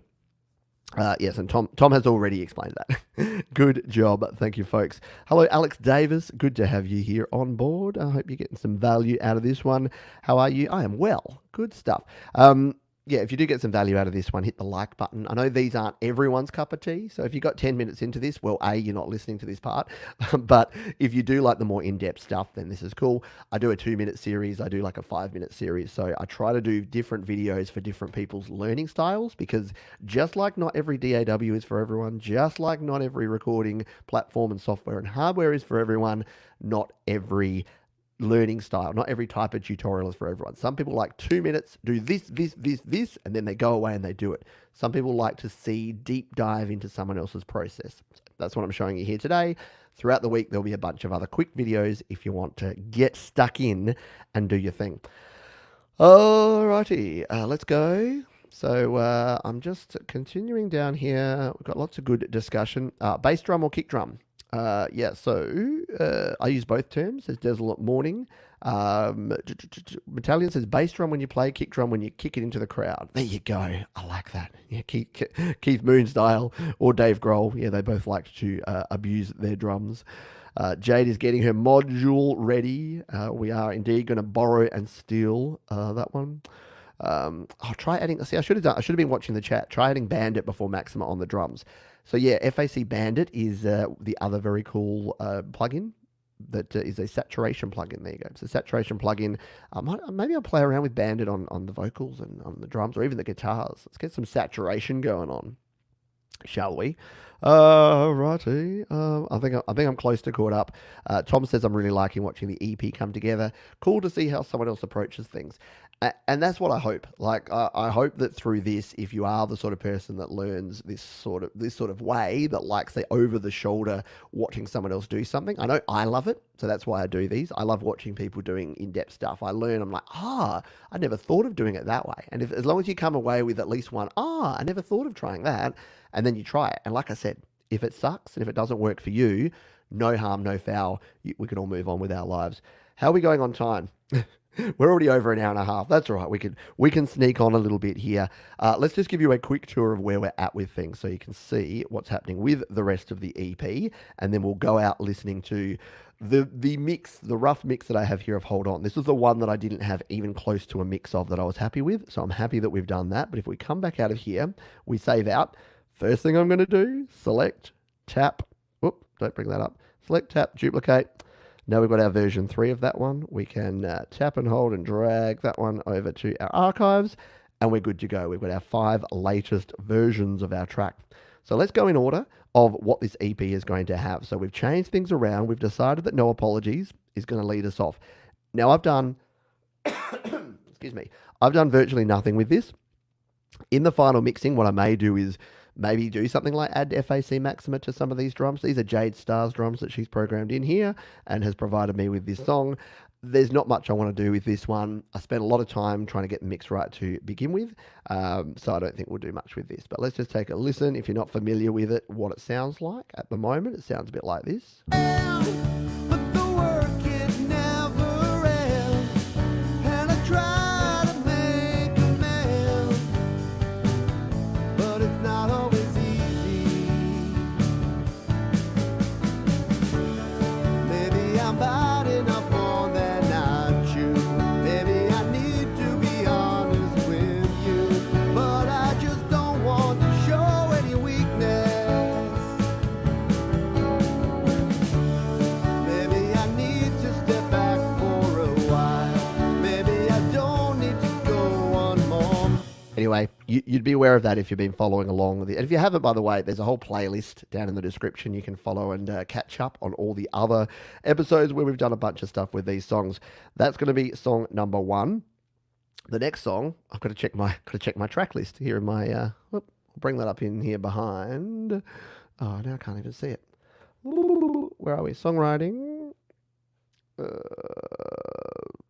Yes, and Tom has already explained that. Good job. Thank you, folks. Hello, Alex Davis. Good to have you here on board. I hope you're getting some value out of this one. How are you? I am well. Good stuff. yeah, if you do get some value out of this one, hit the like button. I know these aren't everyone's cup of tea. So if you got 10 minutes into this, well, A, you're not listening to this part. But if you do like the more in-depth stuff, then this is cool. I do a 2-minute series. I do like a 5-minute series. So I try to do different videos for different people's learning styles, because just like not every DAW is for everyone, just like not every recording platform and software and hardware is for everyone, not every learning style, not every type of tutorial is for everyone. Some people like 2 minutes, do this, and then they go away and they do it. Some people like to see deep dive into someone else's process. That's what I'm showing you here today. Throughout the week, there'll be a bunch of other quick videos if you want to get stuck in and do your thing. Alrighty, let's go. So I'm just continuing down here. We've got lots of good discussion. Bass drum or kick drum? Yeah, so I use both terms. There's Desolate Morning. Battalion says bass drum when you play, kick drum when you kick it into the crowd. There you go. I like that. Yeah, Keith Moon style or Dave Grohl. Yeah, they both like to abuse their drums. Jade is getting her module ready. We are indeed going to borrow and steal that one. I'll try adding. See, I should have been watching the chat. Try adding Bandit before Maxima on the drums. So yeah, FAC Bandit is the other very cool plugin that is a saturation plugin. There you go. It's a saturation plugin. Maybe I'll play around with Bandit on the vocals and on the drums or even the guitars. Let's get some saturation going on, shall we? Righty. I think I'm close to caught up. Tom says I'm really liking watching the EP come together. Cool to see how someone else approaches things. And that's what I hope. Like, I hope that through this, if you are the sort of person that learns this sort of way, that likes the over the shoulder watching someone else do something. I know I love it, so that's why I do these. I love watching people doing in-depth stuff. I learn. I'm like, I never thought of doing it that way. And as long as you come away with at least one, I never thought of trying that, and then you try it. And like I said, if it sucks and if it doesn't work for you, no harm, no foul. We can all move on with our lives. How are we going on time? We're already over an hour and a half. That's all right. We can sneak on a little bit here. Let's just give you a quick tour of where we're at with things so you can see what's happening with the rest of the EP, and then we'll go out listening to the mix, the rough mix that I have here of Hold On. This was the one that I didn't have even close to a mix of that I was happy with, so I'm happy that we've done that. But if we come back out of here, we save out. First thing I'm going to do, select, tap. Whoop, don't bring that up. Select, tap, duplicate. Now we've got our version 3 of that one. We can tap and hold and drag that one over to our archives, and we're good to go. We've got our 5 latest versions of our track. So let's go in order of what this EP is going to have. So we've changed things around. We've decided that No Apologies is going to lead us off. Now I've done, excuse me, I've done virtually nothing with this. In the final mixing, what I may do is maybe do something like add FAC Maxima to some of these drums. These are Jade Star's drums that she's programmed in here and has provided me with this song. There's not much I want to do with this one. I spent a lot of time trying to get the mix right to begin with, so I don't think we'll do much with this. But let's just take a listen. If you're not familiar with it, what it sounds like at the moment, it sounds a bit like this. But the work it never ends, and I try to make amends, but it's not always easy. Maybe I'm biting up more than I chew. Maybe I need to be honest with you, but I just don't want to show any weakness. Maybe I need to step back for a while. Maybe I don't need to go on more. Anyway, you'd be aware of that if you've been following along with it. And if you haven't, by the way, there's a whole playlist down in the description. You can follow and catch up on all the other episodes where we've done a bunch of stuff with these songs. That's going to be song number 1. The next song, I've got to check my track list here in my. I'll bring that up in here behind. Oh, now I can't even see it. Where are we? Songwriting.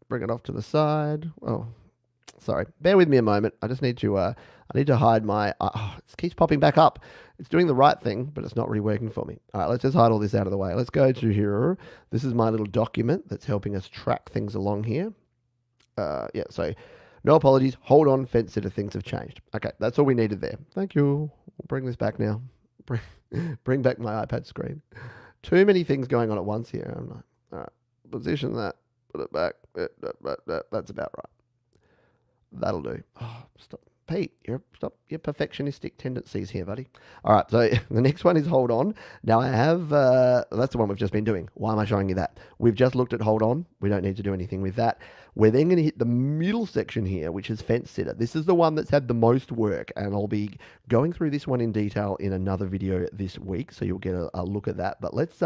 Bring it off to the side. Oh, sorry. Bear with me a moment. I just need to. I need to hide my. It keeps popping back up. It's doing the right thing, but it's not really working for me. All right, let's just hide all this out of the way. Let's go to here. This is my little document that's helping us track things along here. Yeah. So, no apologies. Hold on. Fence sitter. Things have changed. Okay, that's all we needed there. Thank you. We'll bring this back now. Bring back my iPad screen. Too many things going on at once here. I'm like, all right, position that. Put it back. That's about right. That'll do. Oh, stop. Pete, stop your perfectionistic tendencies here, buddy. All right, so the next one is Hold On. Now I have, that's the one we've just been doing. Why am I showing you that? We've just looked at Hold On. We don't need to do anything with that. We're then going to hit the middle section here, which is Fence Sitter. This is the one that's had the most work, and I'll be going through this one in detail in another video this week, so you'll get a look at that. But let's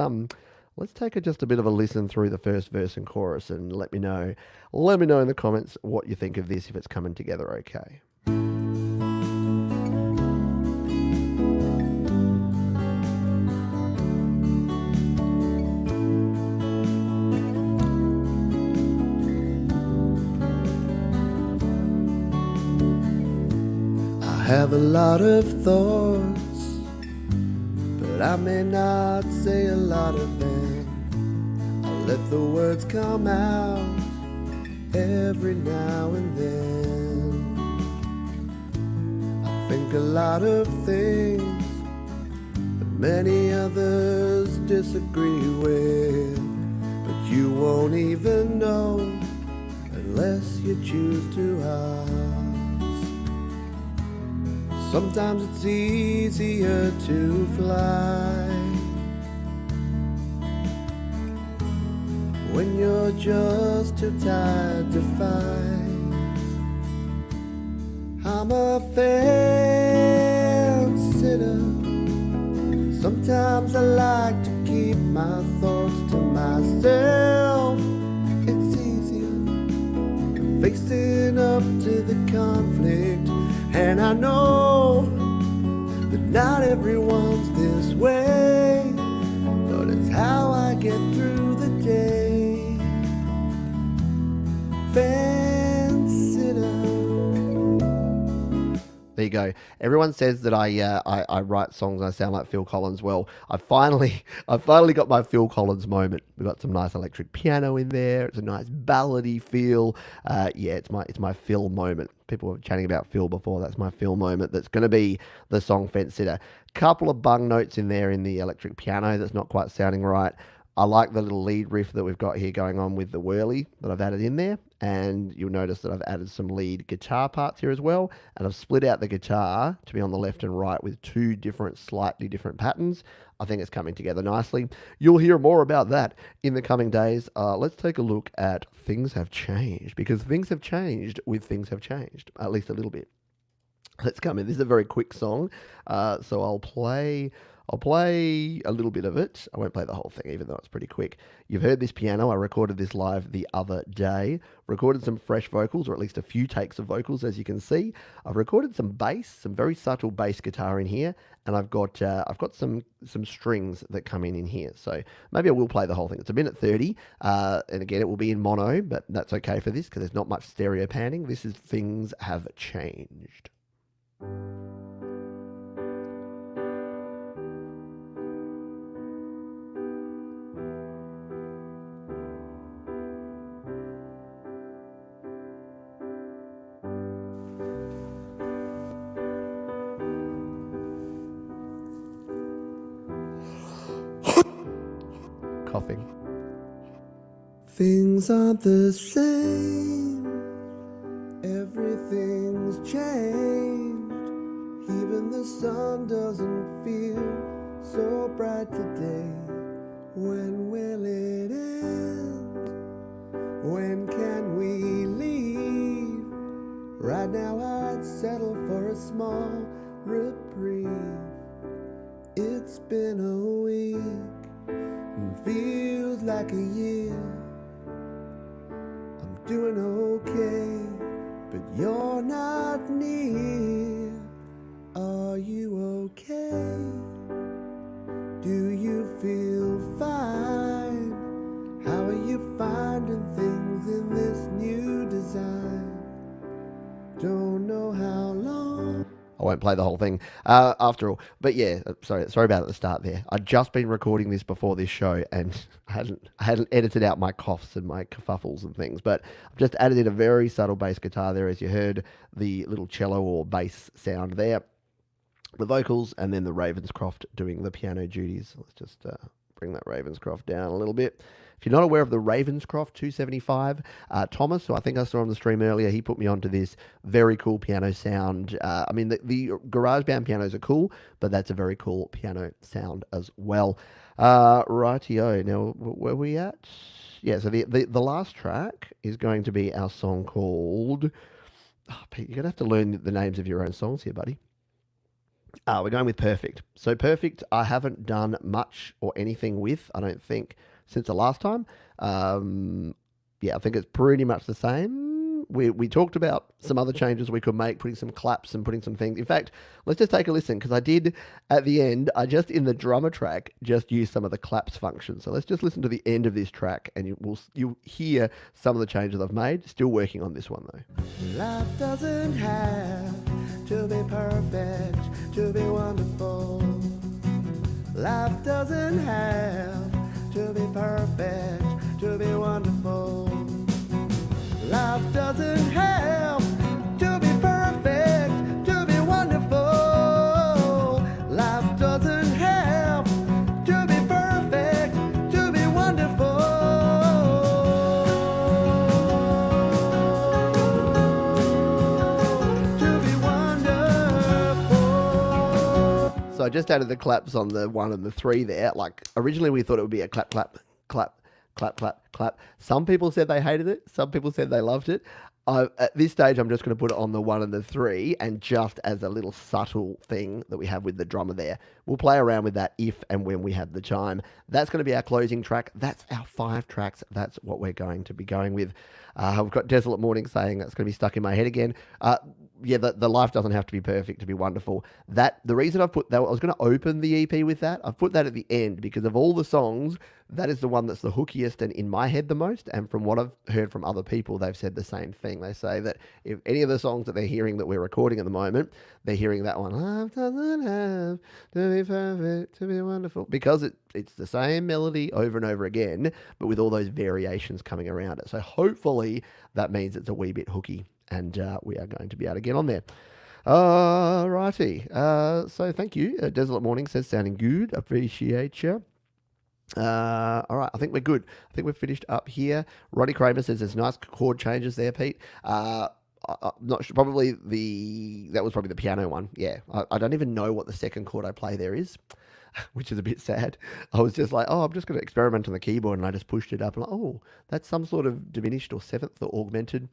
take just a bit of a listen through the first verse and chorus, and let me know in the comments what you think of this, if it's coming together okay. I have a lot of thoughts, but I may not say a lot of them. I let the words come out every now and then. I think a lot of things that many others disagree with, but you won't even know unless you choose to ask. Sometimes it's easier to fly when you're just too tired to fight. I'm a fence sitter. Sometimes I like to keep my thoughts to myself. It's easier facing up to the conflict, and I know that not everyone's this way, but it's how I get through the day. Fence sitter. There you go. Everyone says that I write songs and I sound like Phil Collins. Well, I finally got my Phil Collins moment. We've got some nice electric piano in there. It's a nice ballady feel. Yeah, it's my Phil moment. People were chatting about Phil before. That's my Phil moment. That's going to be the song Fence Sitter. Couple of bung notes in there in the electric piano that's not quite sounding right. I like the little lead riff that we've got here going on with the whirly that I've added in there. And you'll notice that I've added some lead guitar parts here as well. And I've split out the guitar to be on the left and right with two slightly different patterns. I think it's coming together nicely. You'll hear more about that in the coming days. Let's take a look at Things Have Changed, because things have changed with Things Have Changed, at least a little bit. Let's come in. This is a very quick song. So I'll play a little bit of it. I won't play the whole thing, even though it's pretty quick. You've heard this piano. I recorded this live the other day. Recorded some fresh vocals, or at least a few takes of vocals, as you can see. I've recorded some bass, some very subtle bass guitar in here, and I've got some strings that come in here. So maybe I will play the whole thing. It's a minute 30, and again, it will be in mono, but that's okay for this because there's not much stereo panning. This is Things Have Changed. Coughing. Things aren't the same. Everything's changed. Even the sun doesn't feel so bright today. When will it end? When can we leave? Right now I'd settle for a small reprieve. It's been a week and feels like a year. I'm doing okay, but you're not near. Are you okay? Do you feel fine? How are you finding things in this new design? Don't know how long. I won't play the whole thing after all. But yeah, sorry about at the start there. I'd just been recording this before this show, and I hadn't edited out my coughs and my kerfuffles and things. But I've just added in a very subtle bass guitar there, as you heard the little cello or bass sound there, the vocals, and then the Ravenscroft doing the piano duties. Let's just bring that Ravenscroft down a little bit. If you're not aware of the Ravenscroft 275, Thomas, who I think I saw on the stream earlier, he put me onto this very cool piano sound. I mean, the GarageBand pianos are cool, but that's a very cool piano sound as well. Rightio. Now, where are we at? Yeah, so the last track is going to be our song called... Oh, Pete, you're going to have to learn the names of your own songs here, buddy. We're going with Perfect. So Perfect, I haven't done much or anything with, I don't think, since the last time. Yeah, I think it's pretty much the same. We talked about some other changes we could make, putting some claps and putting some things. In fact, let's just take a listen, because I did, at the end, I just, in the drummer track, just used some of the claps function. So let's just listen to the end of this track, and you'll hear some of the changes I've made. Still working on this one, though. Life doesn't have to be perfect to be wonderful. Life doesn't have to be perfect to be wonderful. Life doesn't have to be perfect to be wonderful. Life doesn't have to be perfect to be wonderful. To be wonderful. So I just added the claps on the 1 and the 3 there. Like, originally we thought it would be a clap, clap, clap, clap, clap, clap. Some people said they hated it. Some people said they loved it. At this stage, I'm just going to put it on the 1 and the 3, and just as a little subtle thing that we have with the drummer there. We'll play around with that if and when we have the time. That's going to be our closing track. That's our 5 tracks. That's what we're going to be going with. I've got Desolate Morning saying that's going to be stuck in my head again. Yeah, the life doesn't have to be perfect to be wonderful. The reason I've put that, I was going to open the EP with that. I've put that at the end because of all the songs, that is the one that's the hookiest and in my head the most. And from what I've heard from other people, they've said the same thing. They say that if any of the songs that they're hearing that we're recording at the moment, they're hearing that one. Life doesn't have to be perfect to be wonderful, because it's the same melody over and over again, but with all those variations coming around it. So hopefully that means it's a wee bit hooky, and we are going to be able to get on there. Righty. So thank you. Desolate Morning says sounding good. Appreciate you. All right, I think we're good. I think we're finished up here. Roddy Kramer says there's nice chord changes there, Pete. I'm not sure, that was probably the piano one. Yeah, I don't even know what the second chord I play there is, which is a bit sad. I was just like, I'm just going to experiment on the keyboard, and I just pushed it up, and like, that's some sort of diminished or seventh or augmented.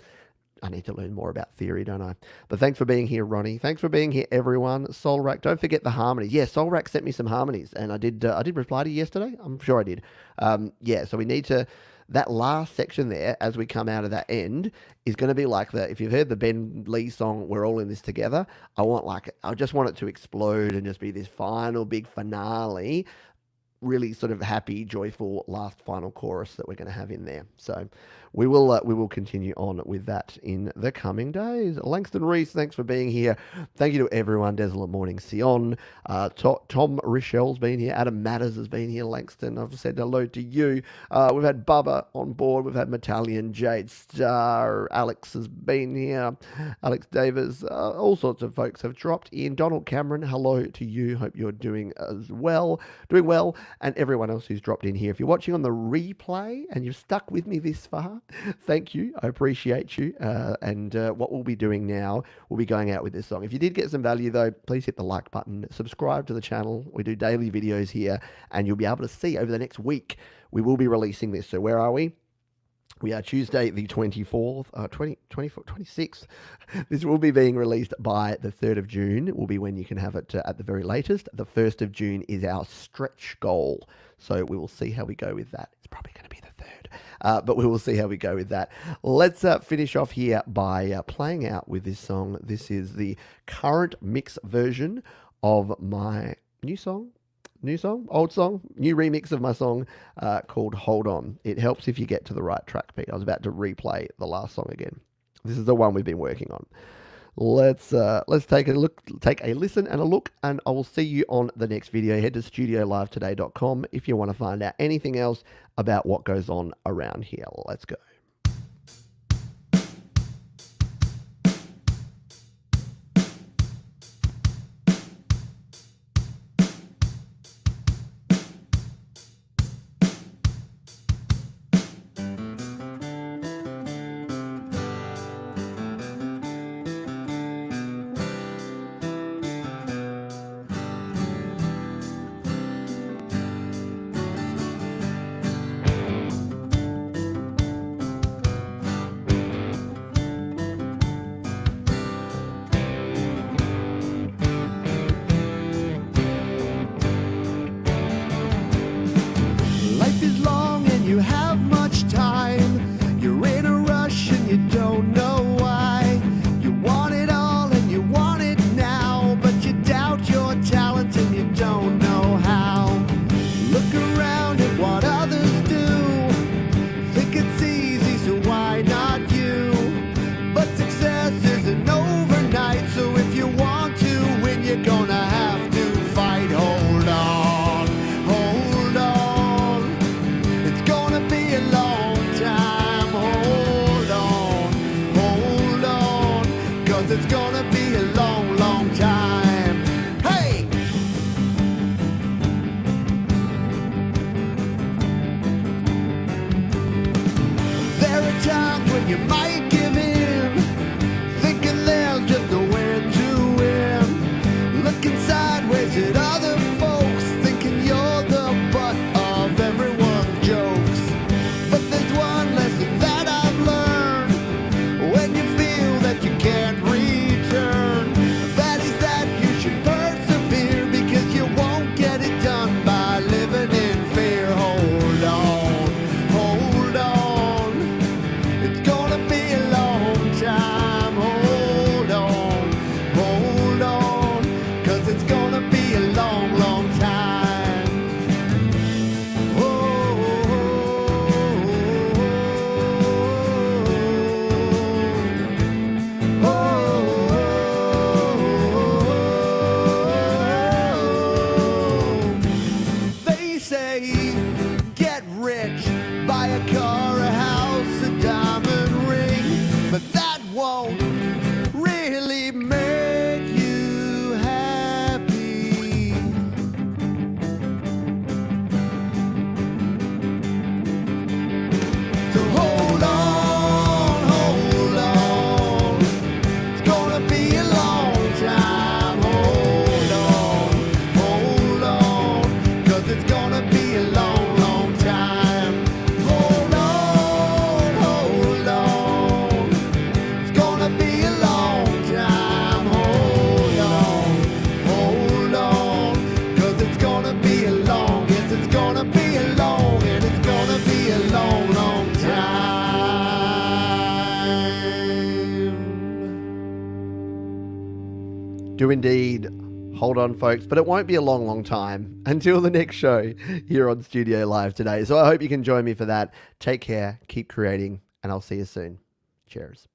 I need to learn more about theory, don't I? But thanks for being here, Ronnie. Thanks for being here, everyone. Solrak, don't forget the harmonies. Yeah, Solrak sent me some harmonies, and I did reply to you yesterday. I'm sure I did. Yeah, so we need to... That last section there, as we come out of that end, is going to be like if you've heard the Ben Lee song, We're All in This Together, I just want it to explode and just be this final big finale, really sort of happy, joyful last final chorus that we're going to have in there. So we will continue on with that in the coming days. Langston Reese, thanks for being here. Thank you to everyone. Desolate Morning, Sion, Tom Richelle's been here. Adam Matters has been here. Langston, I've said hello to you. We've had Bubba on board. We've had Metallion, Jade Star, Alex has been here. Alex Davis, all sorts of folks have dropped in. Donald Cameron, hello to you. Hope you're doing well. And everyone else who's dropped in here. If you're watching on the replay and you've stuck with me this far, thank you. I appreciate you. And what we'll be doing now, we'll be going out with this song. If you did get some value, though, please hit the like button. Subscribe to the channel. We do daily videos here, and you'll be able to see over the next week, we will be releasing this. So where are we? We are Tuesday, the 24th, 26th. This will be being released by the 3rd of June. Will be when you can have it at the very latest. The 1st of June is our stretch goal. So we will see how we go with that. It's probably going to be the 3rd, but we will see how we go with that. Let's finish off here by playing out with this song. This is the current mix version of my new song, old song, new remix of my song called Hold On. It helps if you get to the right track, Pete. I was about to replay the last song again. This is the one we've been working on. Let's take a listen and a look, and I will see you on the next video. Head to studiolivetoday.com if you want to find out anything else about what goes on around here. Let's go. times when you might give in, thinking there's just no end to win. Looking sideways at other folks, thinking you're the butt of everyone's jokes. But there's one lesson that I've learned when you feel that you can't return. That is that you should persevere, because you won't get it done by living in fear. Hold on, hold on. It's gonna be a long time. Hold on, 'cause it's gonna be a long, long time. They say get rich, buy a car, a house, a diamond ring, but that won't really make you happy. So hold on, hold on. It's gonna be a long time. Hold on, 'cause it's gonna be a long, long time. Hold on. It's gonna be a long time. Hold on, 'cause it's gonna be a long, yes, it's gonna be a long, and it's gonna be a long, long time. Do indeed. Hold on, folks, but it won't be a long, long time until the next show here on Studio Live today. So I hope you can join me for that. Take care, keep creating, and I'll see you soon. Cheers.